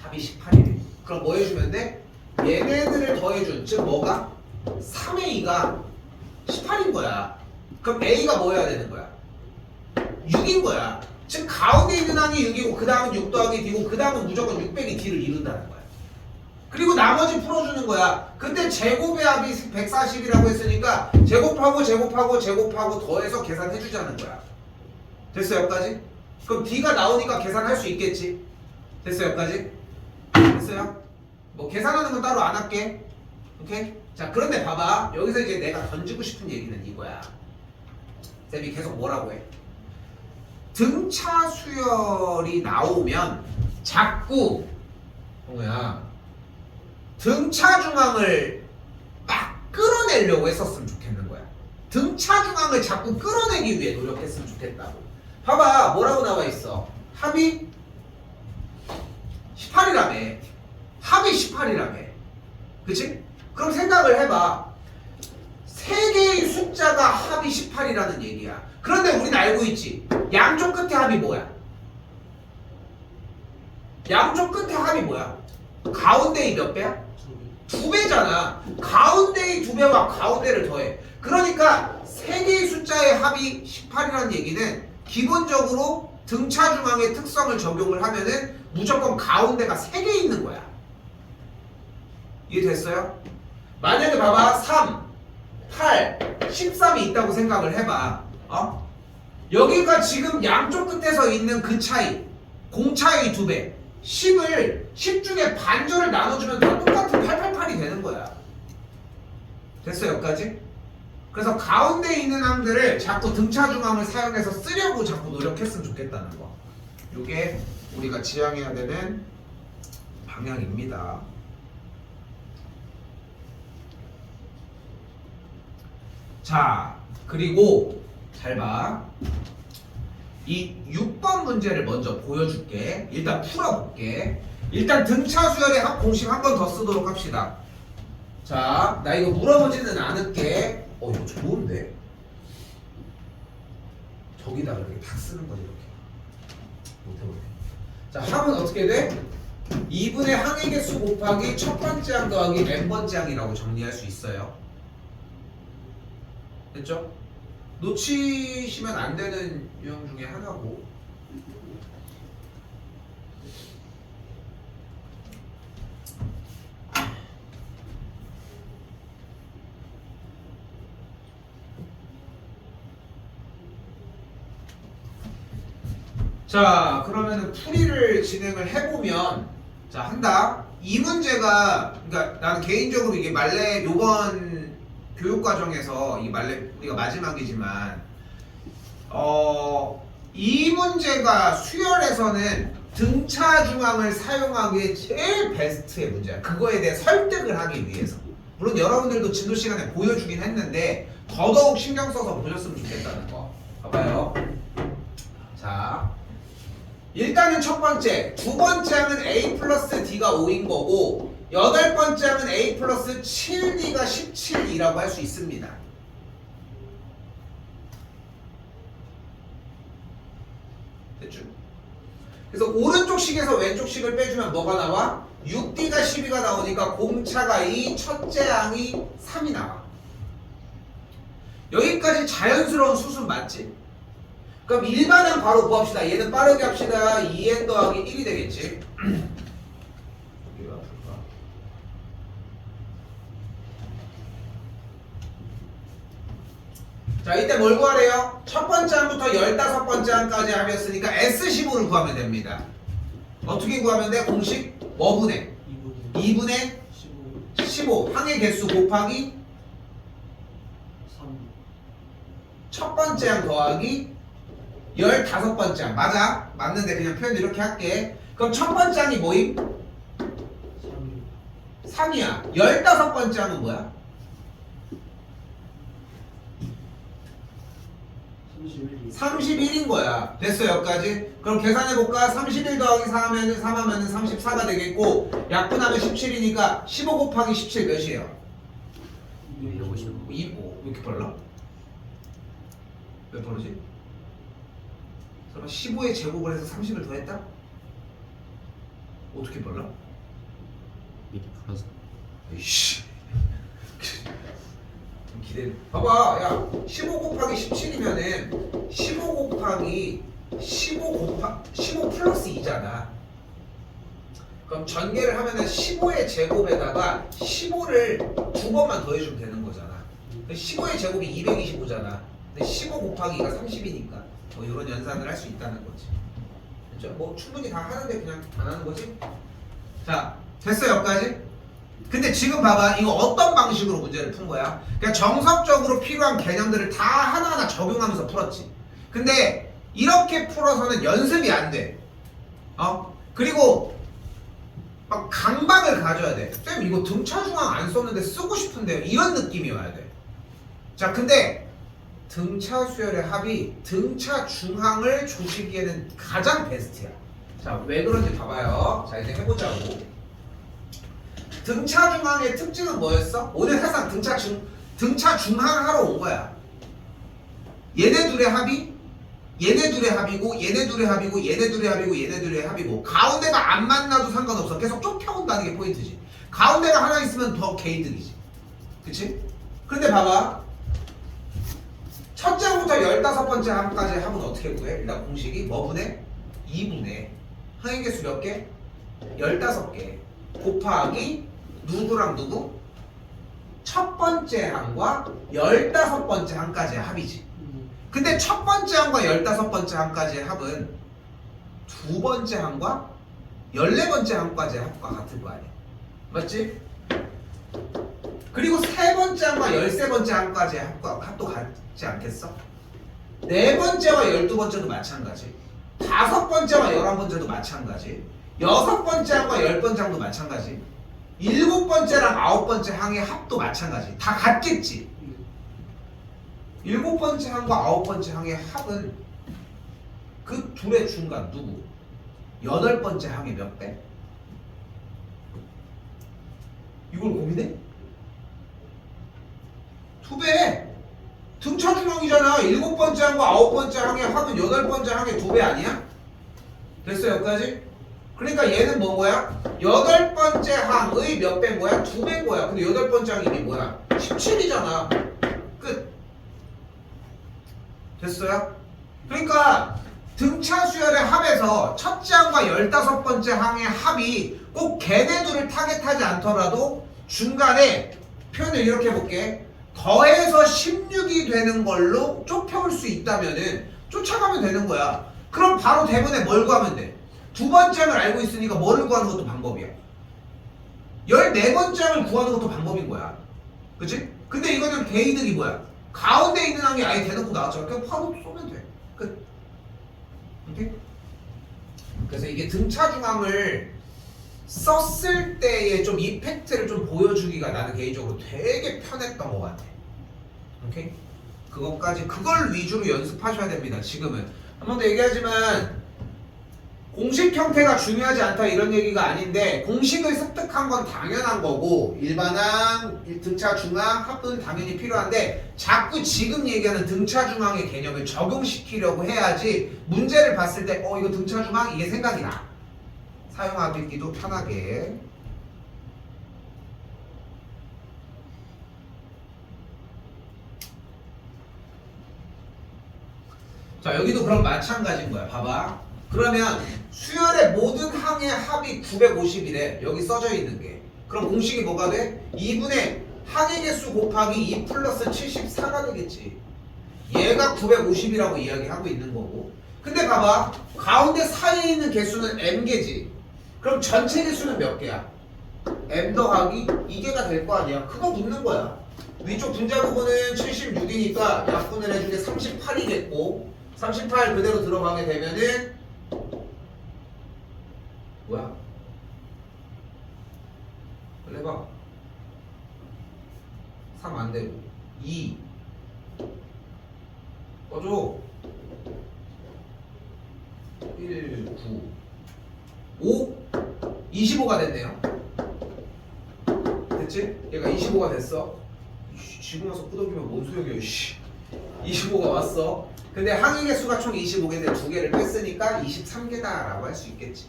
합이 18이래. 그럼 뭐 해주면 돼? 얘네들을 더해준 즉 뭐가? 3A가 18인 거야. 그럼 A가 뭐 해야 되는 거야? 6인 거야. 즉 가운데 있는 항이 6이고 그 다음은 6 더하기 D고 그 다음은 무조건 6 빼기 D를 이룬다는 거야. 그리고 나머지 풀어주는 거야. 근데 제곱의 합이 140이라고 했으니까 제곱하고 제곱하고 제곱하고 더해서 계산해주자는 거야. 됐어 여기까지? 그럼 D가 나오니까 계산할 수 있겠지? 됐어 여기까지? 됐어요? 뭐 계산하는 건 따로 안 할게. 오케이? 자 그런데 봐봐 여기서 이제 내가 던지고 싶은 얘기는 이거야. 쌤이 계속 뭐라고 해? 등차 수열이 나오면 자꾸 뭐야 등차 중앙을 막 끌어내려고 했었으면 좋겠는 거야. 등차 중앙을 자꾸 끌어내기 위해 노력했으면 좋겠다고. 봐봐 뭐라고 나와 있어? 합이 18이라며. 합이 18이라며. 그치? 그럼 생각을 해봐. 세 개의 숫자가 합이 18이라는 얘기야. 그런데 우리는 알고 있지. 양쪽 끝에 합이 뭐야? 양쪽 끝에 합이 뭐야? 가운데의 몇 배야? 2배잖아. 가운데의 2배와 가운데를 더해. 그러니까 세 개의 숫자의 합이 18이라는 얘기는 기본적으로 등차 중앙의 특성을 적용을 하면은 무조건 가운데가 3개 있는 거야. 이해됐어요? 만약에 봐봐 3, 8, 13이 있다고 생각을 해봐. 여기가 지금 양쪽 끝에서 있는 그 차이, 공차의 2배 10 중에 반절을 나눠주면 다 똑같은 888이 되는 거야. 됐어 여기까지? 그래서 가운데 있는 항들을 자꾸 등차 중앙을 사용해서 쓰려고 자꾸 노력했으면 좋겠다는 거. 이게 우리가 지향해야 되는 방향입니다. 자 그리고 잘 봐. 이 6번 문제를 먼저 보여줄게. 일단 풀어볼게. 일단 등차 수열의 합 공식 한 번 더 쓰도록 합시다. 자, 나 이거 물어보지는 않을게. 이거 좋은데? 저기다가 이렇게 탁 쓰는 거지 이렇게. 못해보네. 자, 합은 어떻게 돼? 2분의 항의 개수 곱하기 첫 번째 항 더하기 n번째 항이라고 정리할 수 있어요. 됐죠? 놓치시면 안 되는 유형 중에 하나고. 자 그러면은 풀이를 진행을 해보면 자 한다. 이 문제가 그러니까 나는 개인적으로 이게 말레 요번 교육과정에서 이 말레 우리가 마지막이지만 이 문제가 수열에서는 등차 중앙을 사용하기에 제일 베스트의 문제야. 그거에 대해 설득을 하기 위해서. 물론 여러분들도 진도 시간에 보여주긴 했는데 더더욱 신경 써서 보셨으면 좋겠다는 거. 봐봐요. 자 일단은 첫 번째, 두 번째 항은 A 플러스 D가 5인 거고 여덟 번째 항은 A 플러스 7D가 17이라고 할 수 있습니다. 됐죠? 그래서 오른쪽 식에서 왼쪽 식을 빼주면 뭐가 나와? 6D가 12가 나오니까 공차가 2, 첫째 항이 3이 나와. 여기까지 자연스러운 수순 맞지? 그럼 일반항 바로 구합시다. 얘는 빠르게 합시다. 2n 더하기 1이 되겠지. 자 이때 뭘 구하래요? 첫 번째 항부터 15번째 항까지 합이었으니까 S15를 구하면 됩니다. 어떻게 구하면 돼? 공식 뭐분의? 2분의 15 항의 개수 곱하기 3. 첫 번째 항 더하기 15번째 항. 맞아? 맞는데 그냥 표현 이렇게 할게. 그럼 첫 번째 항이 뭐임? 3이야. 15번째 항은 뭐야? 31인 거야. 됐어 여기까지? 그럼 계산해볼까? 31 더하기 4 하면은 3 하면은 34가 되겠고 약분하면 17이니까 15 곱하기 17 몇이에요? 255. 왜 이렇게 빨라? 왜 빠르지? 설마 15에 제곱을 해서 30을 더했다? 어떻게 빨라? 미리 풀어서 이씨. 기대. 봐봐, 야, 15 곱하기 17이면은 15 곱하기 15 플러스 2잖아. 그럼 전개를 하면은 15의 제곱에다가 15를 두 번만 더해주면 되는 거잖아. 15의 제곱이 225잖아. 근데 15 곱하기 2가 30이니까 뭐 이런 연산을 할 수 있다는 거지. 그렇죠? 뭐 충분히 다 하는데 그냥 안 하는 거지. 자, 됐어 여기까지? 근데 지금 봐봐, 이거 어떤 방식으로 문제를 푼 거야? 그냥 정석적으로 필요한 개념들을 다 하나하나 적용하면서 풀었지. 근데 이렇게 풀어서는 연습이 안 돼. 그리고 막 강박을 가져야 돼. 쌤 이거 등차 중앙 안 썼는데 쓰고 싶은데요. 이런 느낌이 와야 돼. 자, 근데 등차 수열의 합이 등차 중항을 조시기에는 가장 베스트야. 자, 왜 그런지 봐봐요. 자, 이제 해보자고. 등차 중항의 특징은 뭐였어? 오늘 사상 등차 중항 하러 온 거야. 얘네 둘의 합이 얘네 둘의 합이고 얘네 둘의 합이고 얘네 둘의 합이고 얘네 둘의 합이고 가운데가 안 만나도 상관없어. 계속 좁혀온다는 게 포인트지. 가운데가 하나 있으면 더 개이득이지. 그치? 근데 봐봐, 첫째부터 15번째 함까지 합은 어떻게 구해? 일단 공식이 뭐 분해? 2분해 항의 개수 몇 개? 15개 곱하기 누구랑 누구? 첫 번째 항과 15번째 항까지의 합이지. 근데 첫 번째 항과 15번째 항까지의 합은 두 번째 항과 14번째 항까지의 합과 같은 거 아니야. 맞지? 그리고 세 번째 항과 13번째 항까지의 합도 같지 않겠어? 네 번째와 12번째도 마찬가지. 다섯 번째와 11번째도 마찬가지. 여섯 번째 항과 10번째 항도 마찬가지. 일곱 번째랑 9번째 항의 합도 마찬가지. 다 같겠지. 일곱 번째 항과 9번째 항의 합은 그 둘의 중간 누구? 8번째 항의 몇 배? 이걸 고민해? 2배. 등차 중항이잖아. 7번째 항과 9번째 항의 합은 8번째 항의 2배 아니야? 됐어 여기까지? 그러니까 얘는 뭔 거야? 8번째 항의 몇 배인 거야? 2배인 거야. 근데 8번째 항이 뭐야? 17이잖아. 끝. 됐어요? 그러니까 등차 수열의 합에서 첫째 항과 15번째 항의 합이 꼭 걔네들을 타겟하지 않더라도 중간에 표현을 이렇게 해볼게. 더해서 16이 되는 걸로 좁혀올 수 있다면은 쫓아가면 되는 거야. 그럼 바로 대문에 뭘 구하면 돼? 두 번째 항을 알고 있으니까 뭐를 구하는 것도 방법이야. 14번째 항을 구하는 것도 방법인 거야. 그치? 근데 이거는 개이득이 뭐야? 가운데 있는 항이 아예 대놓고 나왔잖아. 그냥 바로 쏘면 돼. 끝. 오케이? 그래서 이게 등차 중항을 썼을 때의 좀 이펙트를 좀 보여주기가 나는 개인적으로 되게 편했던 것 같아. 오케이? 그걸 위주로 연습하셔야 됩니다. 지금은 한 번 더 얘기하지만 공식 형태가 중요하지 않다 이런 얘기가 아닌데, 공식을 습득한 건 당연한 거고 일반항, 등차 중항, 합은 당연히 필요한데 자꾸 지금 얘기하는 등차 중항의 개념을 적용시키려고 해야지 문제를 봤을 때 이거 등차 중항 이게 생각이 나. 사용하기도 편하게. 자, 여기도 그럼 마찬가지인 거야. 봐봐. 그러면 수열의 모든 항의 합이 950이래. 여기 써져 있는 게. 그럼 공식이 뭐가 돼? 2분의 항의 개수 곱하기 2 플러스 74가 되겠지. 얘가 950이라고 이야기하고 있는 거고. 근데 봐봐. 가운데 사이에 있는 개수는 m개지. 그럼 전체 개수는 몇 개야? m 더하기 2개가 될 거 아니야. 그거 묻는 거야. 위쪽 분자 부분은 76이니까 약분을 해주게 38이겠고 38 그대로 들어가게 되면은 뭐야? 빨리 해봐. 3 안되고 2 꺼줘. 1 9 5 25가 됐네요. 됐지? 얘가 25가 됐어. 지금 와서 끄덕이면 뭔 소용이야. 25가 왔어. 근데 항의 개수가 총 25개인데 2개를 뺐으니까 23개다 라고 할 수 있겠지.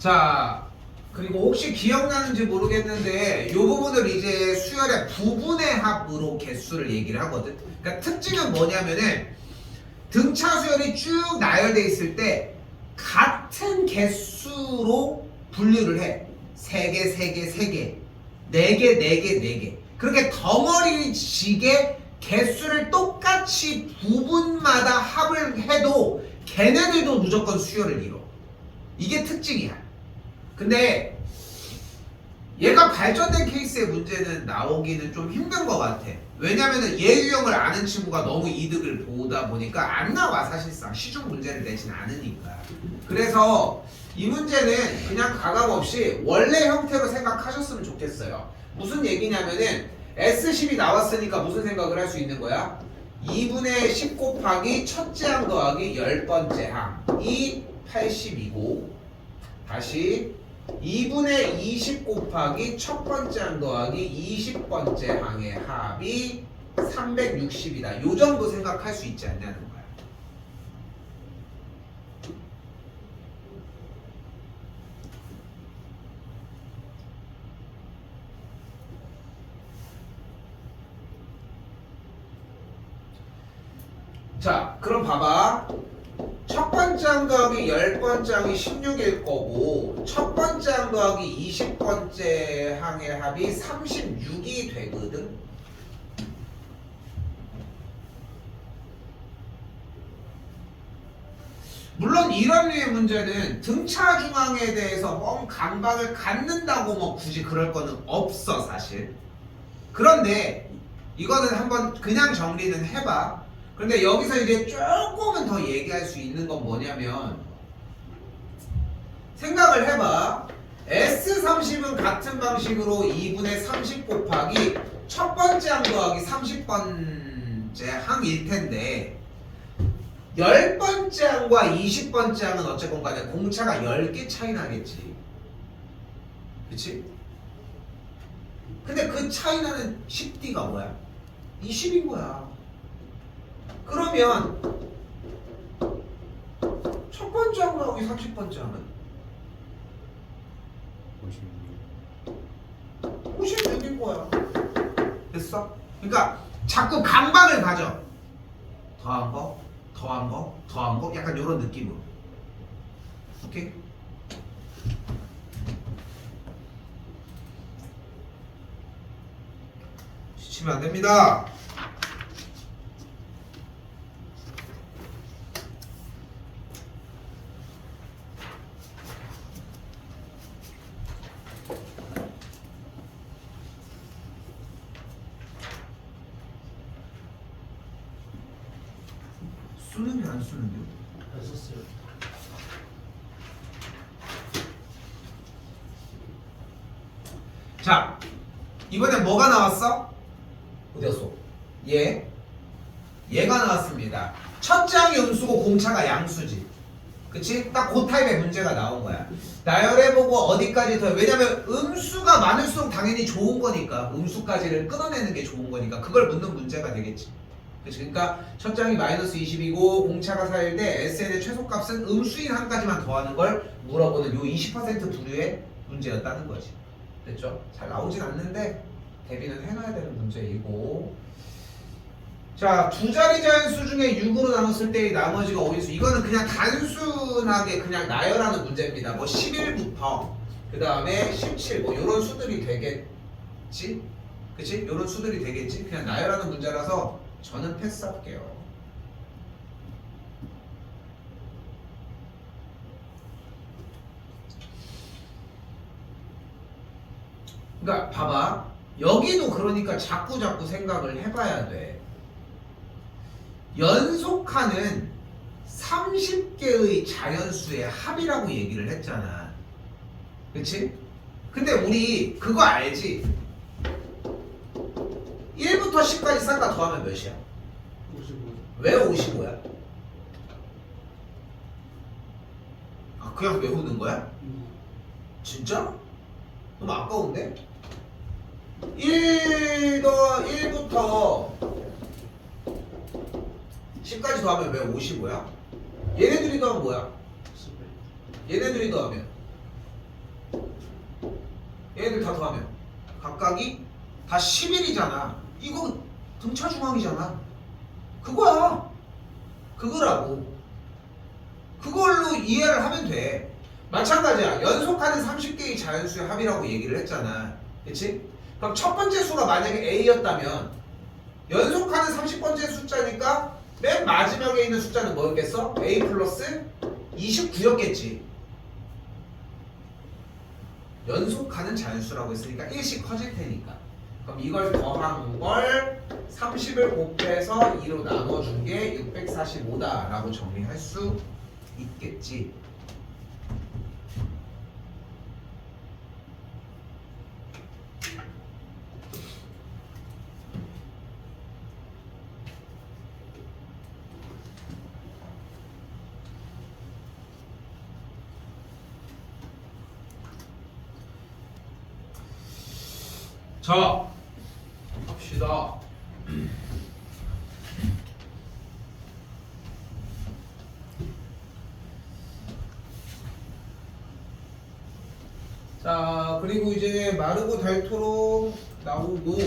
자, 그리고 혹시 기억나는지 모르겠는데 이 부분을 이제 수열의 부분의 합으로 개수를 얘기를 하거든. 그러니까 특징은 뭐냐면은 등차 수열이 쭉 나열돼 있을 때 같은 개수로 분류를 해. 3개, 3개, 3개, 4개, 4개, 4개. 그렇게 덩어리지게 개수를 똑같이 부분마다 합을 해도 걔네들도 무조건 수열을 이뤄. 이게 특징이야. 근데 얘가 발전된 케이스의 문제는 나오기는 좀 힘든 것 같아. 왜냐면은 얘 유형을 아는 친구가 너무 이득을 보다 보니까 안 나와. 사실상 시중 문제를 내진 않으니까. 그래서 이 문제는 그냥 가감없이 원래 형태로 생각하셨으면 좋겠어요. 무슨 얘기냐면은 S10이 나왔으니까 무슨 생각을 할 수 있는 거야? 2분의 10 곱하기 첫째 항 더하기 10번째 항이 80이고, 다시 2분의 20 곱하기 첫 번째 항 더하기 20번째 항의 합이 360이다. 요 정도 생각할 수 있지 않냐는 거야. 자, 그럼 봐봐. 첫 번째 항 더하기 10번째 항이 16일 거고 첫 번째 항 더하기 20번째 항의 합이 36이 되거든. 물론 이런 류의 문제는 등차 중항에 대해서 뭔 감각을 갖는다고 뭐 굳이 그럴 거는 없어 사실. 그런데 이거는 한번 그냥 정리는 해봐. 그런데 여기서 이제 조금은 더 얘기할 수 있는 건 뭐냐면, 생각을 해봐. S30은 같은 방식으로 2분의 30 곱하기 첫 번째 항 더하기 30번째 항일 텐데 10번째 항과 20번째 항은 어쨌건 간에 공차가 10개 차이 나겠지. 그치? 근데 그 차이 나는 10D가 뭐야? 20인 거야. 그러면 첫 번째 항 나오기 30번째 항은 56인 거야. 됐어? 그러니까 자꾸 감각을 가져. 더한 거, 더한 거, 더한 거, 약간 이런 느낌으로. 오케이? 지치면 안 됩니다. 쓰는데 안 쓰는데요? 안 썼어요. 자, 이번에 뭐가 나왔어? 어디였어? 얘가 나왔습니다. 첫째 항이 음수고 공차가 양수지. 그치? 딱 그 타입의 문제가 나온 거야. 나열해보고 어디까지 더, 왜냐면 음수가 많을수록 당연히 좋은 거니까, 음수까지를 끊어내는 게 좋은 거니까 그걸 묻는 문제가 되겠지. 그치? 그러니까 첫째 항이 마이너스 20이고 공차가 4일 때 SN의 최소값은 음수인 항까지만 더하는 걸 물어보는 요 20% 부류의 문제였다는 거지. 됐죠? 잘 나오진 않는데 대비는 해놔야 되는 문제이고, 자, 두 자리 자연수 중에 6으로 나눴을 때의 나머지가 어디수. 이거는 그냥 단순하게 그냥 나열하는 문제입니다. 뭐 11부터 그 다음에 17 뭐 요런 수들이 되겠지? 그치? 요런 수들이 되겠지? 그냥 나열하는 문제라서 저는 패스할게요. 그러니까 봐봐. 여기도 그러니까 자꾸 생각을 해봐야 돼. 연속하는 30개의 자연수의 합이라고 얘기를 했잖아. 그치? 근데 우리 그거 알지? 1부터 10까지 싹 다 더하면 몇이야? 55. 왜 55야? 아, 그냥 외우는 거야? 진짜? 너무 아까운데? 1부터 10까지 더하면 왜 55야? 얘네들이 더하면 뭐야? 얘네들이 더하면 얘네들 다 더하면 각각이 다 11이잖아. 이거 등차 중앙이잖아. 그거야. 그거라고. 그걸로 이해를 하면 돼. 마찬가지야. 연속하는 30개의 자연수의 합이라고 얘기를 했잖아. 그치? 그럼 첫 번째 수가 만약에 A였다면 연속하는 30번째 숫자니까 맨 마지막에 있는 숫자는 뭐였겠어? A 플러스 29였겠지. 연속하는 자연수라고 했으니까 1씩 커질 테니까. 그럼 이걸 더한 걸 30을 곱해서 2로 나눠준 게 645다 라고 정리할 수 있겠지. 자, 합시다. 자, 그리고 이제 마르고 닳도록 나오고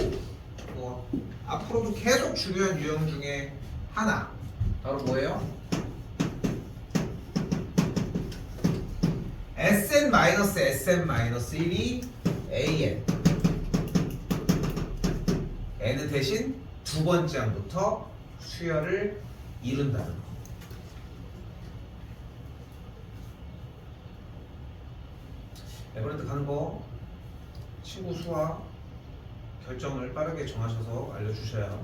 앞으로도 계속 중요한 유형 중에 하나 바로 뭐예요? Sn-Sn-1이 AN N은 대신 두 번째 항부터 수열을 이룬다는 거. 에버랜드 가는 거 친구 수와 결정을 빠르게 정하셔서 알려주셔야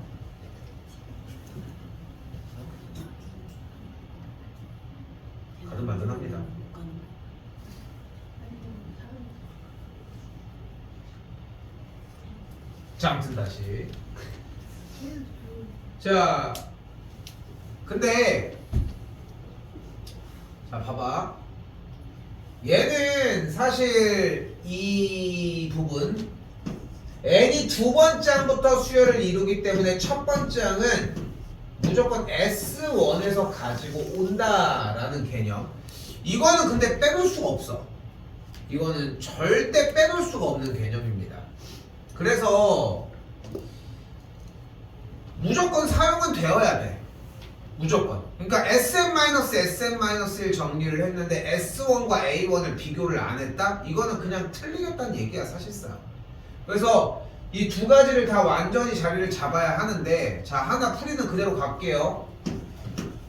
가든 말든 합니다. 자, 아무튼 다시. 자, 근데 자, 봐봐. 얘는 사실 이 부분 n이 두 번째 항부터 수열을 이루기 때문에 첫 번째 항은 무조건 S1에서 가지고 온다라는 개념. 이거는 근데 빼놓을 수가 없어. 이거는 절대 빼놓을 수가 없는 개념입니다. 그래서 무조건 사용은 되어야 돼. 무조건. 그러니까 Sn-Sn-1 정리를 했는데 S1과 A1을 비교를 안 했다? 이거는 그냥 틀리겠다는 얘기야 사실상. 그래서 이 두 가지를 다 완전히 자리를 잡아야 하는데, 자, 하나 풀이는 그대로 갈게요.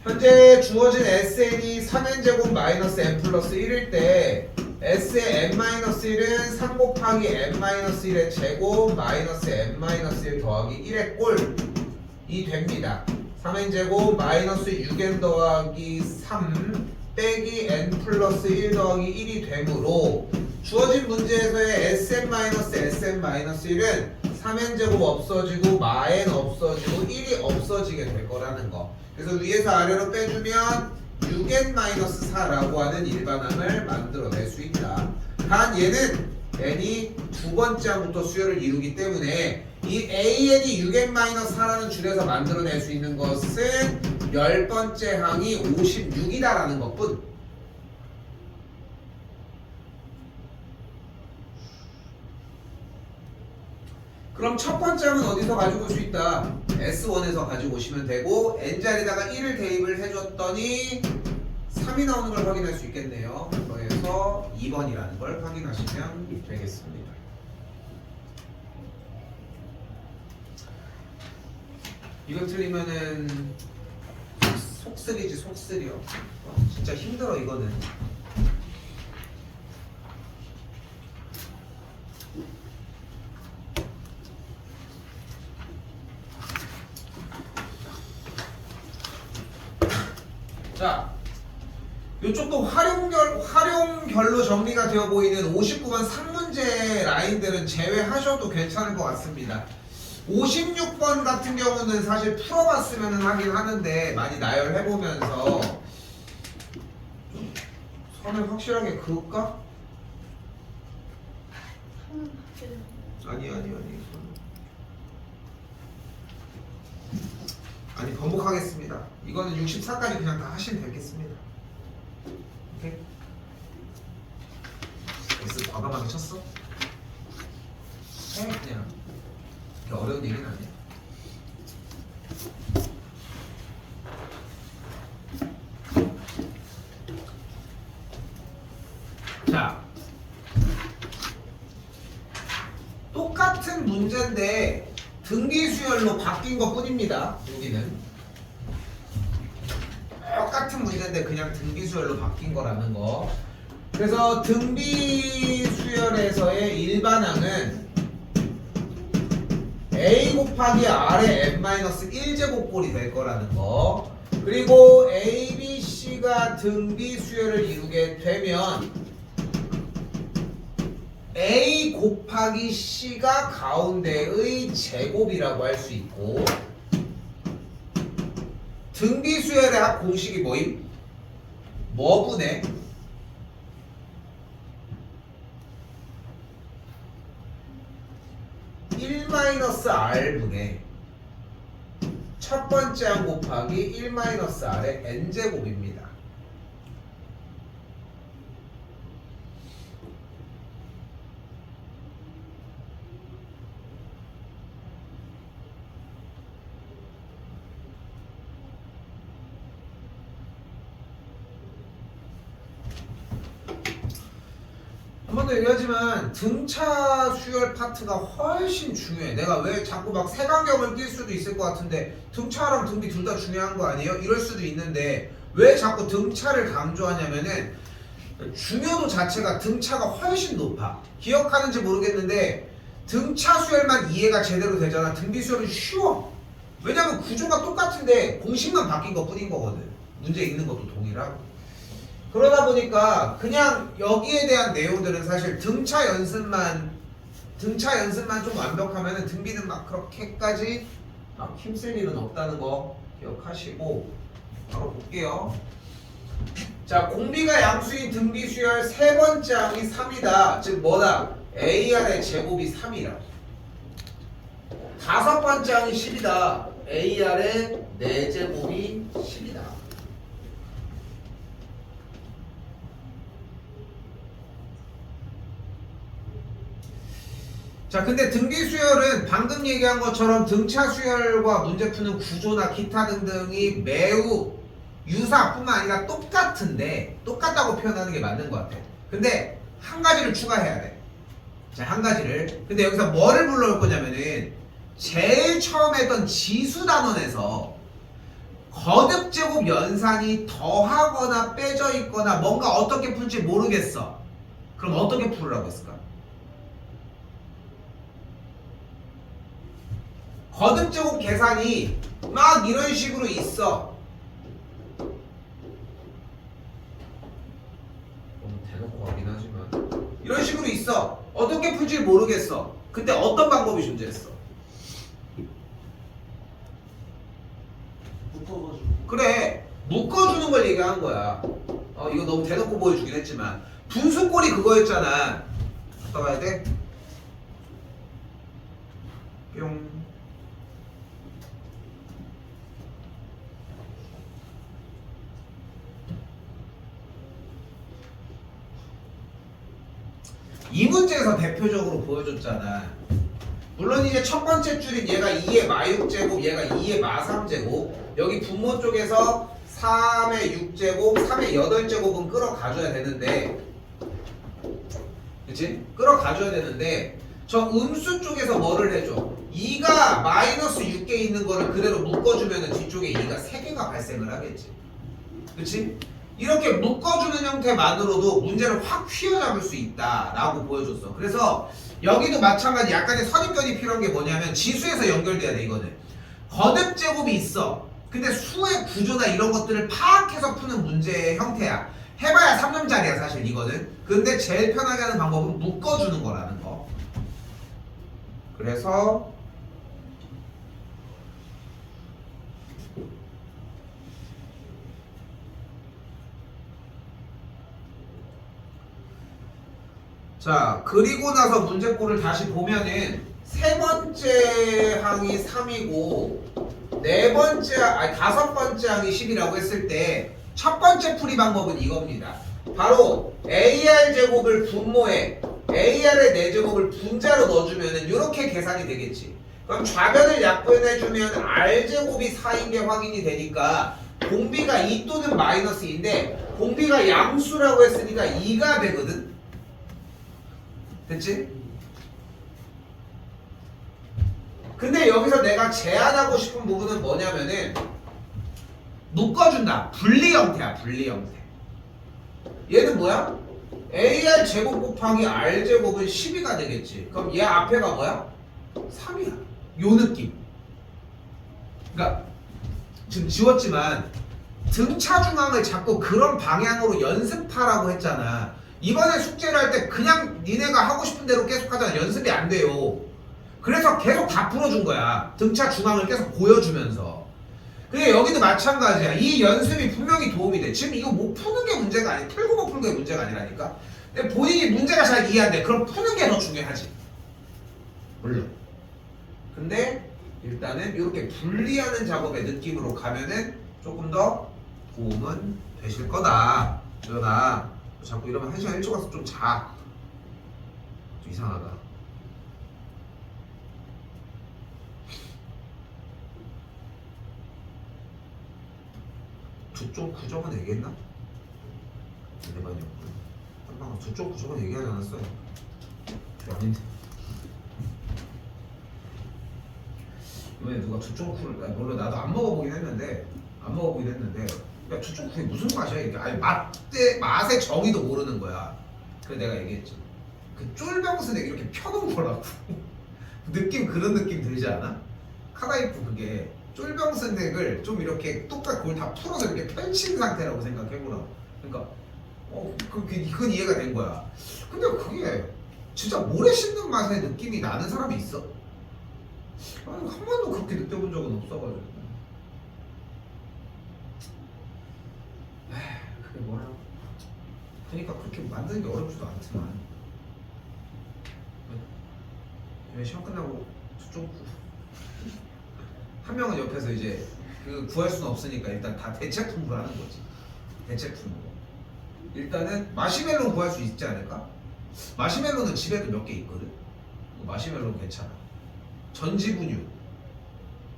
현재 주어진 Sn이 3n제곱 마이너스 n 플러스 1일 때 S의 n-1은 3 곱하기 n-1의 제곱 마이너스 n-1 더하기 1의 꼴이 됩니다. 3n제곱 마이너스 6n 더하기 3 빼기 n 플러스 1 더하기 1이 되므로 주어진 문제에서의 Sn-Sn-1은 3n제곱 없어지고 마n 없어지고 1이 없어지게 될 거라는 거. 그래서 위에서 아래로 빼주면 6n-4라고 하는 일반항을 만들어낼 수 있다. 단 얘는 n이 두 번째 항부터 수열을 이루기 때문에 이 an이 6n-4라는 줄에서 만들어낼 수 있는 것은 10번째 항이 56이다라는 것뿐. 그럼 첫 번째 항은 어디서 가지고 올 수 있다? S1에서 가지고 오시면 되고 n자리에다가 1을 대입을 해줬더니 3이 나오는 걸 확인할 수 있겠네요. 그래서 2번이라는 걸 확인하시면 되겠습니다. 이거 틀리면은 속쓰리지 속쓰려. 진짜 힘들어 이거는. 자, 이쪽도 활용결로 정리가 되어 보이는 59번 상문제 라인들은 제외하셔도 괜찮을 것 같습니다. 56번 같은 경우는 사실 풀어봤으면 하긴 하는데 많이 나열해보면서 좀 선을 확실하게 그을까? 아니 번복하겠습니다. 이거는 64까지 그냥 다 하시면 되겠습니다. 오케이? S 과감하게 쳤어? 그렇게 어려운 얘기는 아니야. 자, 똑같은 문제인데 등비수열로 바뀐 것 뿐입니다. 여기는 똑같은 문제인데 그냥 등비수열로 바뀐 거라는 거. 그래서 등비수열에서의 일반항은 a 곱하기 r의 n-1제곱꼴이 될 거라는 거. 그리고 a, b, c가 등비수열을 이루게 되면 a 곱하기 c가 가운데의 제곱이라고 할 수 있고, 등비수열의 합 공식이 뭐임? 뭐분의 1-r분의 첫 번째 항 곱하기 1-r의 n제곱입니다. 한 번 더 얘기하지만 등차 수열 파트가 훨씬 중요해. 내가 왜 자꾸 막 색안경을 낄 수도 있을 것 같은데 등차랑 등비 둘 다 중요한 거 아니에요? 이럴 수도 있는데 왜 자꾸 등차를 강조하냐면은 중요도 자체가 등차가 훨씬 높아. 기억하는지 모르겠는데 등차 수열만 이해가 제대로 되잖아. 등비 수열은 쉬워. 왜냐면 구조가 똑같은데 공식만 바뀐 것 뿐인 거거든. 문제 읽는 것도 동일하고. 그러다 보니까 그냥 여기에 대한 내용들은 사실 등차 연습만 좀 완벽하면은 등비는 막 그렇게까지 막 힘쓸 일은 없다는 거 기억하시고 바로 볼게요. 자, 공비가 양수인 등비 수열 세 번째 항이 3이다. 즉 뭐다? AR의 제곱이 3이라. 다섯 번째 항이 10이다. AR의 4제곱이 10이다. 자, 근데 등비수열은 방금 얘기한 것처럼 등차 수열과 문제 푸는 구조나 기타 등등이 매우 유사뿐만 아니라 똑같은데 똑같다고 표현하는 게 맞는 것 같아. 근데 한 가지를 추가해야 돼. 자, 한 가지를. 근데 여기서 뭐를 불러올 거냐면은 제일 처음 했던 지수 단원에서 거듭제곱 연산이 더하거나 빼져 있거나 뭔가 어떻게 풀지 모르겠어. 그럼 어떻게 풀으라고 했을까? 거듭제곱 계산이 막 이런 식으로 있어. 너무 대놓고 가긴 하지만 이런 식으로 있어. 어떻게 풀지 모르겠어. 근데 어떤 방법이 존재했어? 묶어가지고. 그래, 묶어주는 걸 얘기한 거야. 이거 너무 대놓고 보여주긴 했지만 분수꼴이 그거였잖아. 갔다 가야 돼? 뿅. 이 문제에서 대표적으로 보여줬잖아. 물론 이제 첫 번째 줄인 얘가 2의 마6제곱, 얘가 2의 마3제곱, 여기 분모 쪽에서 3의 6제곱, 3의 8제곱은 끌어가줘야 되는데, 그치? 끌어가줘야 되는데 저 음수 쪽에서 뭐를 해줘? 2가 마이너스 6개 있는 거를 그대로 묶어주면 뒤쪽에 2가 3개가 발생을 하겠지. 그치? 이렇게 묶어주는 형태만으로도 문제를 확 휘어잡을 수 있다라고 보여줬어. 그래서 여기도 마찬가지 약간의 선입견이 필요한 게 뭐냐면 지수에서 연결돼야 돼. 이거는 거듭제곱이 있어. 근데 수의 구조나 이런 것들을 파악해서 푸는 문제의 형태야. 해봐야 3점짜리야 사실 이거는. 근데 제일 편하게 하는 방법은 묶어주는 거라는 거. 그래서 자, 그리고 나서 문제꼴을 다시 보면은 세 번째 항이 3이고 다섯 번째 항이 10이라고 했을 때 첫 번째 풀이 방법은 이겁니다. 바로 AR 제곱을 분모에 AR의 4제곱을 분자로 넣어주면은 이렇게 계산이 되겠지. 그럼 좌변을 약분해주면 R제곱이 4인 게 확인이 되니까 공비가 2 또는 마이너스 2인데 공비가 양수라고 했으니까 2가 되거든. 됐지? 근데 여기서 내가 제안하고 싶은 부분은 뭐냐면은 묶어준다. 분리 형태야. 분리 형태. 얘는 뭐야? AR 제곱 곱하기 R 제곱은 12가 되겠지. 그럼 얘 앞에가 뭐야? 3이야. 요 느낌. 그러니까 지금 지웠지만 등차 중앙을 자꾸 그런 방향으로 연습하라고 했잖아. 이번에 숙제를 할 때 그냥 니네가 하고 싶은 대로 계속 하잖아. 연습이 안 돼요. 그래서 계속 다 풀어준 거야. 등차 중앙을 계속 보여주면서. 근데 여기도 마찬가지야. 이 연습이 분명히 도움이 돼. 지금 이거 못 푸는 게 문제가 아니야. 풀고 못 푸는 게 문제가 아니라니까. 근데 본인이 문제가 잘 이해 안 돼. 그럼 푸는 게 더 중요하지. 물론. 근데 일단은 이렇게 분리하는 작업의 느낌으로 가면은 조금 더 도움은 되실 거다. 주연아, 자꾸 이러면 1시간 일찍 와서 좀 자. 좀 이상하다. 두쪽 구조건 얘기했나? 내만이었고. 한방 두쪽 구조건 얘기하지 않았어요? 아닌데. 이번에 누가 두쪽 구를 물론 나도 안 먹어보긴 했는데 야 두쪽 구이 무슨 맛이야 이게? 아니 맛의 정의도 모르는 거야. 그래서 내가 얘기했지. 그 쫄병스낵 이렇게 펴놓은 거라고. 느낌 그런 느낌 들지 않아? 카다이프 그게 쫄병스낵을 좀 이렇게 똑같이 그걸 다 풀어서 이렇게 펼친 상태라고 생각해보라고. 그러니까 그건 이해가 된 거야. 근데 그게 진짜 모래 씹는 맛의 느낌이 나는 사람이 있어? 아니, 한 번도 그렇게 느껴본 적은 없어가지고. 그게 뭐라? 그러니까 그렇게 만드는 게 어렵지도 않지만. 시험 끝나고 좀 한 명은 옆에서 이제 그 구할 수는 없으니까 일단 다 대체품으로 하는 거지. 대체품으로. 일단은 마시멜로는 구할 수 있지 않을까? 마시멜로는 집에도 몇 개 있거든. 마시멜로는 괜찮아. 전지분유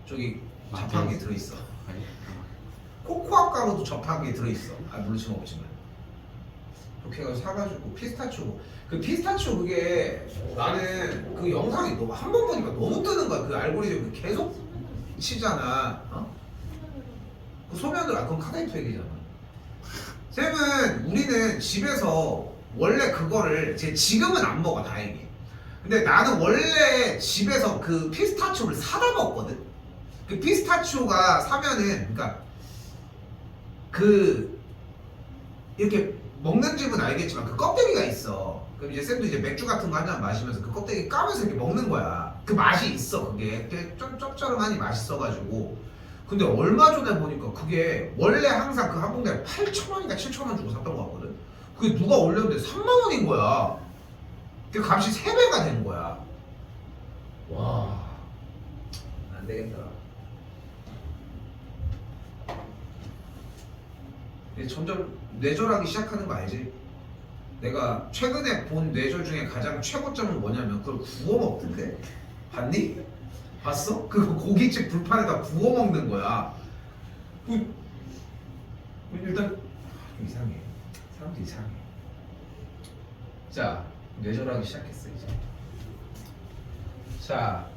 저기 자판기에 들어있어. 코코아 가루도 자판기에 들어있어. 물론 지금 없지만. 그렇게 해서 사가지고 피스타치오. 그 피스타치오 그게 나는 그 영상이 너무 한 번 보니까 너무 뜨는 거야. 그 알고리즘 계속 치잖아. 그 소면을 그건 카다이프 얘기잖아. 쌤은 우리는 집에서 원래 그거를 지금은 안 먹어 다행히. 근데 나는 원래 집에서 그 피스타치오를 사다 먹거든. 그 피스타치오가 사면은 그러니까 그 이렇게 먹는 집은 알겠지만 그 껍데기가 있어. 그럼 이제 쌤도 이제 맥주 같은 거 한 잔 마시면서 그 껍데기 까면서 이렇게 먹는 거야. 그 맛이 있어. 그게 좀 짭짤하니 맛있어가지고. 근데 얼마 전에 보니까 그게 원래 항상 그 한 봉다에 8,000원인가 7,000원 주고 샀던 거 같거든. 그게 누가 올렸는데 3만원인 거야. 그 값이 3배가 된 거야. 와, 안 되겠다. 점점 뇌절하기 시작하는 거 알지? 내가 최근에 본 뇌절 중에 가장 최고점은 뭐냐면 그걸 구워 먹던데? 봤니? 봤어? 그거 고깃집 불판에다 구워 먹는 거야. 일단 좀 이상해. 사람도 이상해. 자, 뇌절하기 시작했어 이제. 자,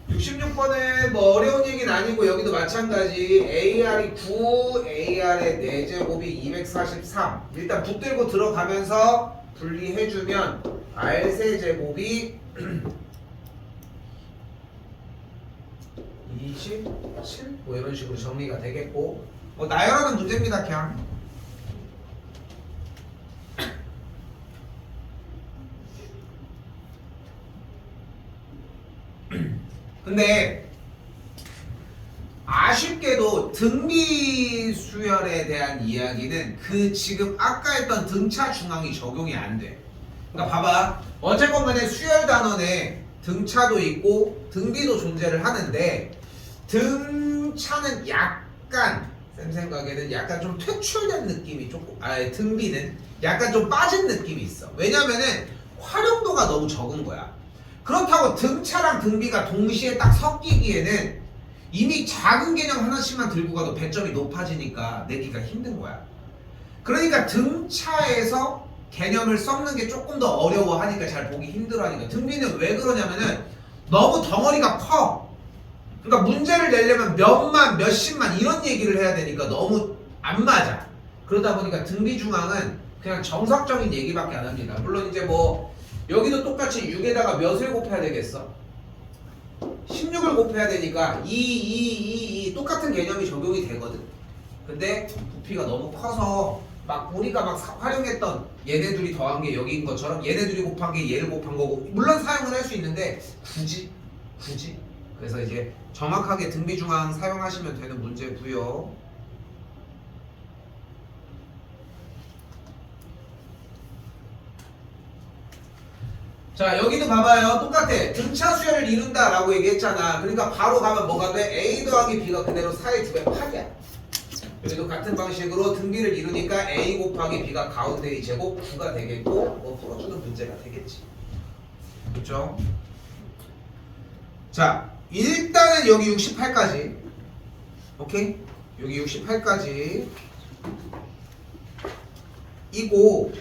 66번은 뭐 어려운 얘기는 아니고 여기도 마찬가지. AR이 9, AR의 4제곱이 243. 일단 붙들고 들어가면서 분리해주면 R3제곱이 27? 뭐 이런 식으로 정리가 되겠고, 뭐 나열하는 문제입니다 그냥. 근데 아쉽게도 등비 수열에 대한 이야기는 그 지금 아까 했던 등차 중앙이 적용이 안 돼. 그러니까 봐봐. 어쨌건 간에 수열 단원에 등차도 있고 등비도 존재를 하는데 등차는 약간 쌤 생각에는 약간 좀 퇴출된 느낌이 조금 등비는 약간 좀 빠진 느낌이 있어. 왜냐면은 활용도가 너무 적은 거야. 그렇다고 등차랑 등비가 동시에 딱 섞이기에는 이미 작은 개념 하나씩만 들고 가도 배점이 높아지니까 내기가 힘든 거야. 그러니까 등차에서 개념을 섞는 게 조금 더 어려워하니까 잘 보기 힘들어하니까. 등비는 왜 그러냐면은 너무 덩어리가 커. 그러니까 문제를 내려면 몇만 몇십만 이런 얘기를 해야 되니까 너무 안 맞아. 그러다 보니까 등비중앙은 그냥 정석적인 얘기밖에 안 합니다. 물론 이제 뭐 여기도 똑같이 6에다가 몇을 곱해야 되겠어? 16을 곱해야 되니까 2 똑같은 개념이 적용이 되거든. 근데 부피가 너무 커서 막 우리가 막 활용했던 얘네들이 더한 게 여기인 것처럼 얘네들이 곱한 게 얘를 곱한 거고, 물론 사용은 할 수 있는데 굳이 그래서 이제 정확하게 등비중앙 사용하시면 되는 문제고요. 자, 여기도 봐봐요. 똑같아. 등차 수열을 이룬다 라고 얘기했잖아. 그러니까 바로 가면 뭐가 돼? A 더하기 B가 그대로 4의 2배 8이야. 여기도 같은 방식으로 등비를 이루니까 A 곱하기 B가 가운데의 제곱 9가 되겠고, 뭐 풀어주는 문제가 되겠지. 그렇죠? 자, 일단은 여기 68까지. 오케이? 여기 68까지 이고,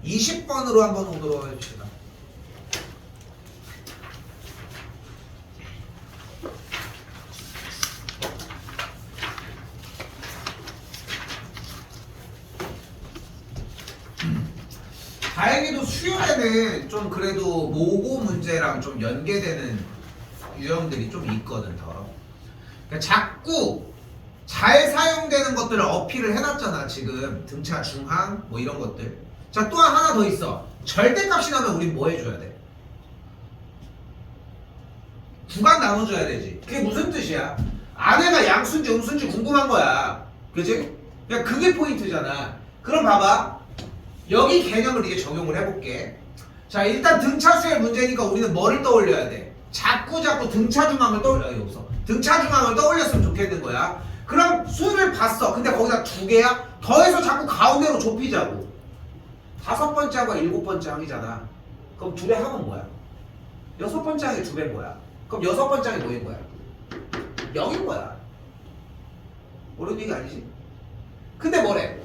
(20번으로) 한번 오도록 해줍시다. 다행히도 수요에는 좀 그래도 모고 문제랑 좀 연계되는 유형들이 좀 있거든. 더 그러니까 자꾸 잘 사용되는 것들을 어필을 해놨잖아. 지금 등차 중항 뭐 이런 것들. 자, 또한 하나 더 있어. 절대값이 나면 우린 뭐 해줘야 돼? 구간 나눠줘야 되지. 그게 무슨 뜻이야? 아내가 양수인지 음수인지 궁금한 거야. 그치? 그냥 그게 포인트잖아. 그럼 봐봐. 여기 개념을 이제 적용을 해볼게. 자, 일단 등차 수열 문제니까 우리는 뭐를 떠올려야 돼? 자꾸 등차 중앙을 떠올려. 여기 없어. 등차 중앙을 떠올렸으면 좋겠는 거야. 그럼 수를 봤어. 근데 거기다 두 개야? 더해서 자꾸 가운데로 좁히자고. 5번째 항과 7번째 항이잖아. 그럼 2배 하면 뭐야? 6번째 항이 2배인 거야. 그럼 6번째 항이 뭐인 거야? 0인 거야. 모르는 얘기 아니지? 근데 뭐래?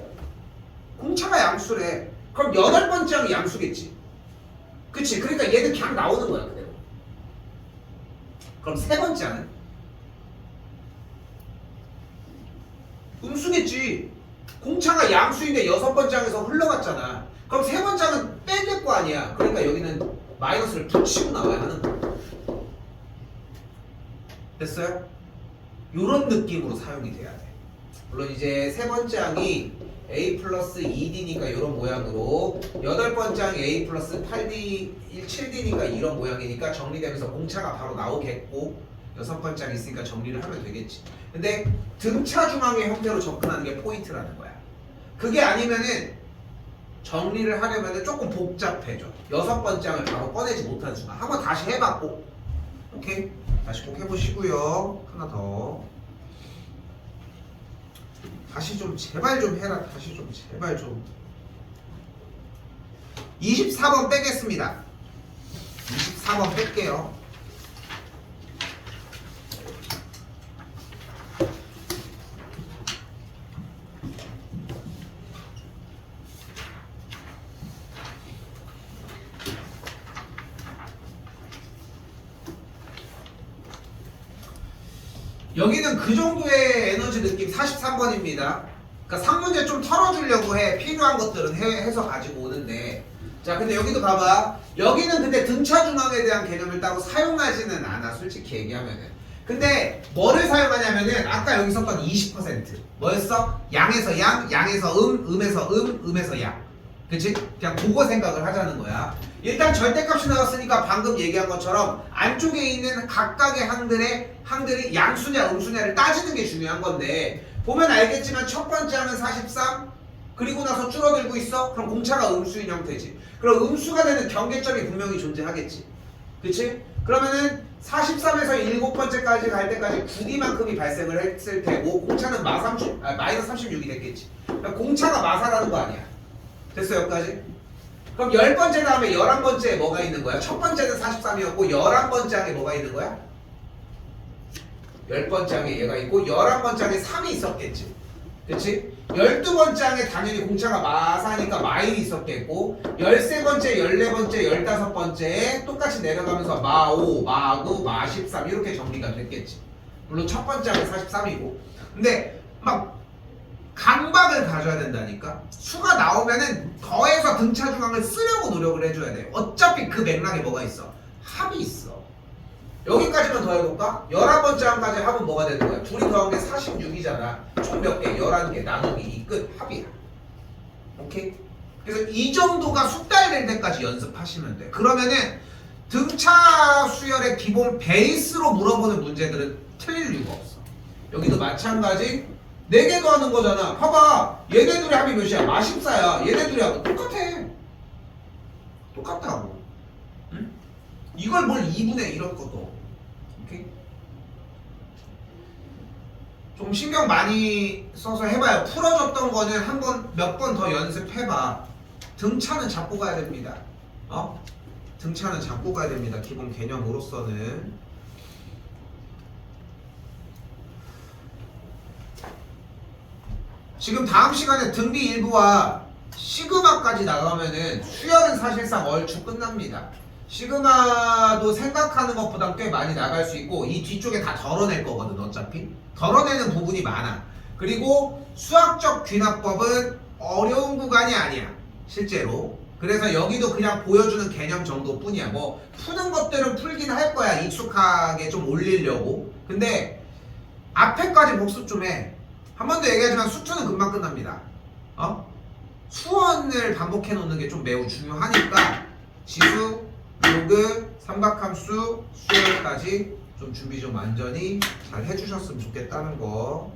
공차가 양수래. 그럼 8번째 항이 양수겠지. 그치? 그러니까 얘는 그냥 나오는 거야 그대로. 그럼 3번째 항은? 음수겠지. 공차가 양수인데 6번째 항에서 흘러갔잖아. 그럼 3번째 항은 빼낼 거 아니야. 그러니까 여기는 마이너스를 붙이고 나와야 하는 거야. 됐어요? 요런 느낌으로 사용이 돼야 돼. 물론 이제 3번째 항이 A 플러스 2D니까 이런 모양으로, 8번째 항이 A 플러스 8D, 7D니까 이런 모양이니까 정리되면서 공차가 바로 나오겠고, 6번째 항이 있으니까 정리를 하면 되겠지. 근데 등차 중앙의 형태로 접근하는 게 포인트라는 거야. 그게 아니면은 정리를 하려면 조금 복잡해져. 6번째 항을 바로 꺼내지 못하는 순간. 한번 다시 해봤고. 오케이? 다시 꼭 해보시고요. 하나 더. 다시 좀 제발 좀 해라. 다시 좀 제발 좀. 24번 빼겠습니다. 24번 뺄게요. 여기는 그 정도의 에너지 느낌 43번입니다. 그러니까 3문제 좀 털어주려고 해. 필요한 것들은 해서 가지고 오는데. 자, 근데 여기도 봐봐. 여기는 근데 등차 중앙에 대한 개념을 따로 사용하지는 않아. 솔직히 얘기하면은. 근데 뭐를 사용하냐면은 아까 여기 썼던 20% 뭐였어? 양에서 양, 양에서 음에서 음에서 양. 그치? 그냥 그거 생각을 하자는 거야. 일단 절대값이 나왔으니까 방금 얘기한 것처럼 안쪽에 있는 각각의 항들이 양수냐 음수냐를 따지는 게 중요한 건데, 보면 알겠지만 첫 번째 항은 43 그리고 나서 줄어들고 있어? 그럼 공차가 음수인 형태지. 그럼 음수가 되는 경계점이 분명히 존재하겠지. 그치? 그러면은 43에서 7번째까지 갈 때까지 9D만큼이 발생을 했을 테고, 공차는 마이너스 36이 됐겠지. 그러니까 공차가 마사라는 거 아니야. 됐어 여기까지? 그럼 10번째 다음에 11번째에 뭐가 있는 거야? 첫 번째는 43이었고 11번째 항에 뭐가 있는 거야? 10번째 항에 얘가 있고 11번째 항에 3이 있었겠지. 그치? 12번째 항에 당연히 공차가 마사니까 마일이 있었겠고, 13번째, 14번째, 15번째에 똑같이 내려가면서 마5, 마9, 마13 이렇게 정리가 됐겠지. 물론 첫 번째 항에 43이고. 근데 막 강박을 가져야 된다니까. 수가 나오면은 더해서 등차 중앙을 쓰려고 노력을 해줘야 돼. 어차피 그 맥락에 뭐가 있어? 합이 있어. 여기까지만 더해볼까? 11번째 항까지 합은 뭐가 되는 거야? 둘이 더한 게 46이잖아. 총 몇 개? 11개 나누기 2 끝. 합이야. 오케이? 그래서 이 정도가 숙달될 때까지 연습하시면 돼. 그러면은 등차 수열의 기본 베이스로 물어보는 문제들은 틀릴 이유가 없어. 여기도 마찬가지 4개 더하는 거잖아. 봐봐. 얘네 둘이 합이 몇이야? 마14야. 얘네 둘이 합은 똑같아. 똑같다고. 응? 이걸 뭘 2분의 1을 거둬. 오케이? 좀 신경 많이 써서 해봐요. 풀어줬던 거는 한 번, 몇 번 더 연습해봐. 등차는 잡고 가야 됩니다. 등차는 잡고 가야 됩니다. 기본 개념으로서는. 지금 다음 시간에 등비 일부와 시그마까지 나가면은 수열은 사실상 얼추 끝납니다. 시그마도 생각하는 것보단 꽤 많이 나갈 수 있고, 이 뒤쪽에 다 덜어낼 거거든. 어차피 덜어내는 부분이 많아. 그리고 수학적 귀납법은 어려운 구간이 아니야 실제로. 그래서 여기도 그냥 보여주는 개념 정도뿐이야. 뭐 푸는 것들은 풀긴 할 거야, 익숙하게 좀 올리려고. 근데 앞에까지 복습 좀 해. 한 번 더 얘기하지만 수투는 금방 끝납니다. 수원을 반복해 놓는 게 좀 매우 중요하니까 지수, 로그, 삼각함수, 수열까지 좀 준비 좀 완전히 잘 해주셨으면 좋겠다는 거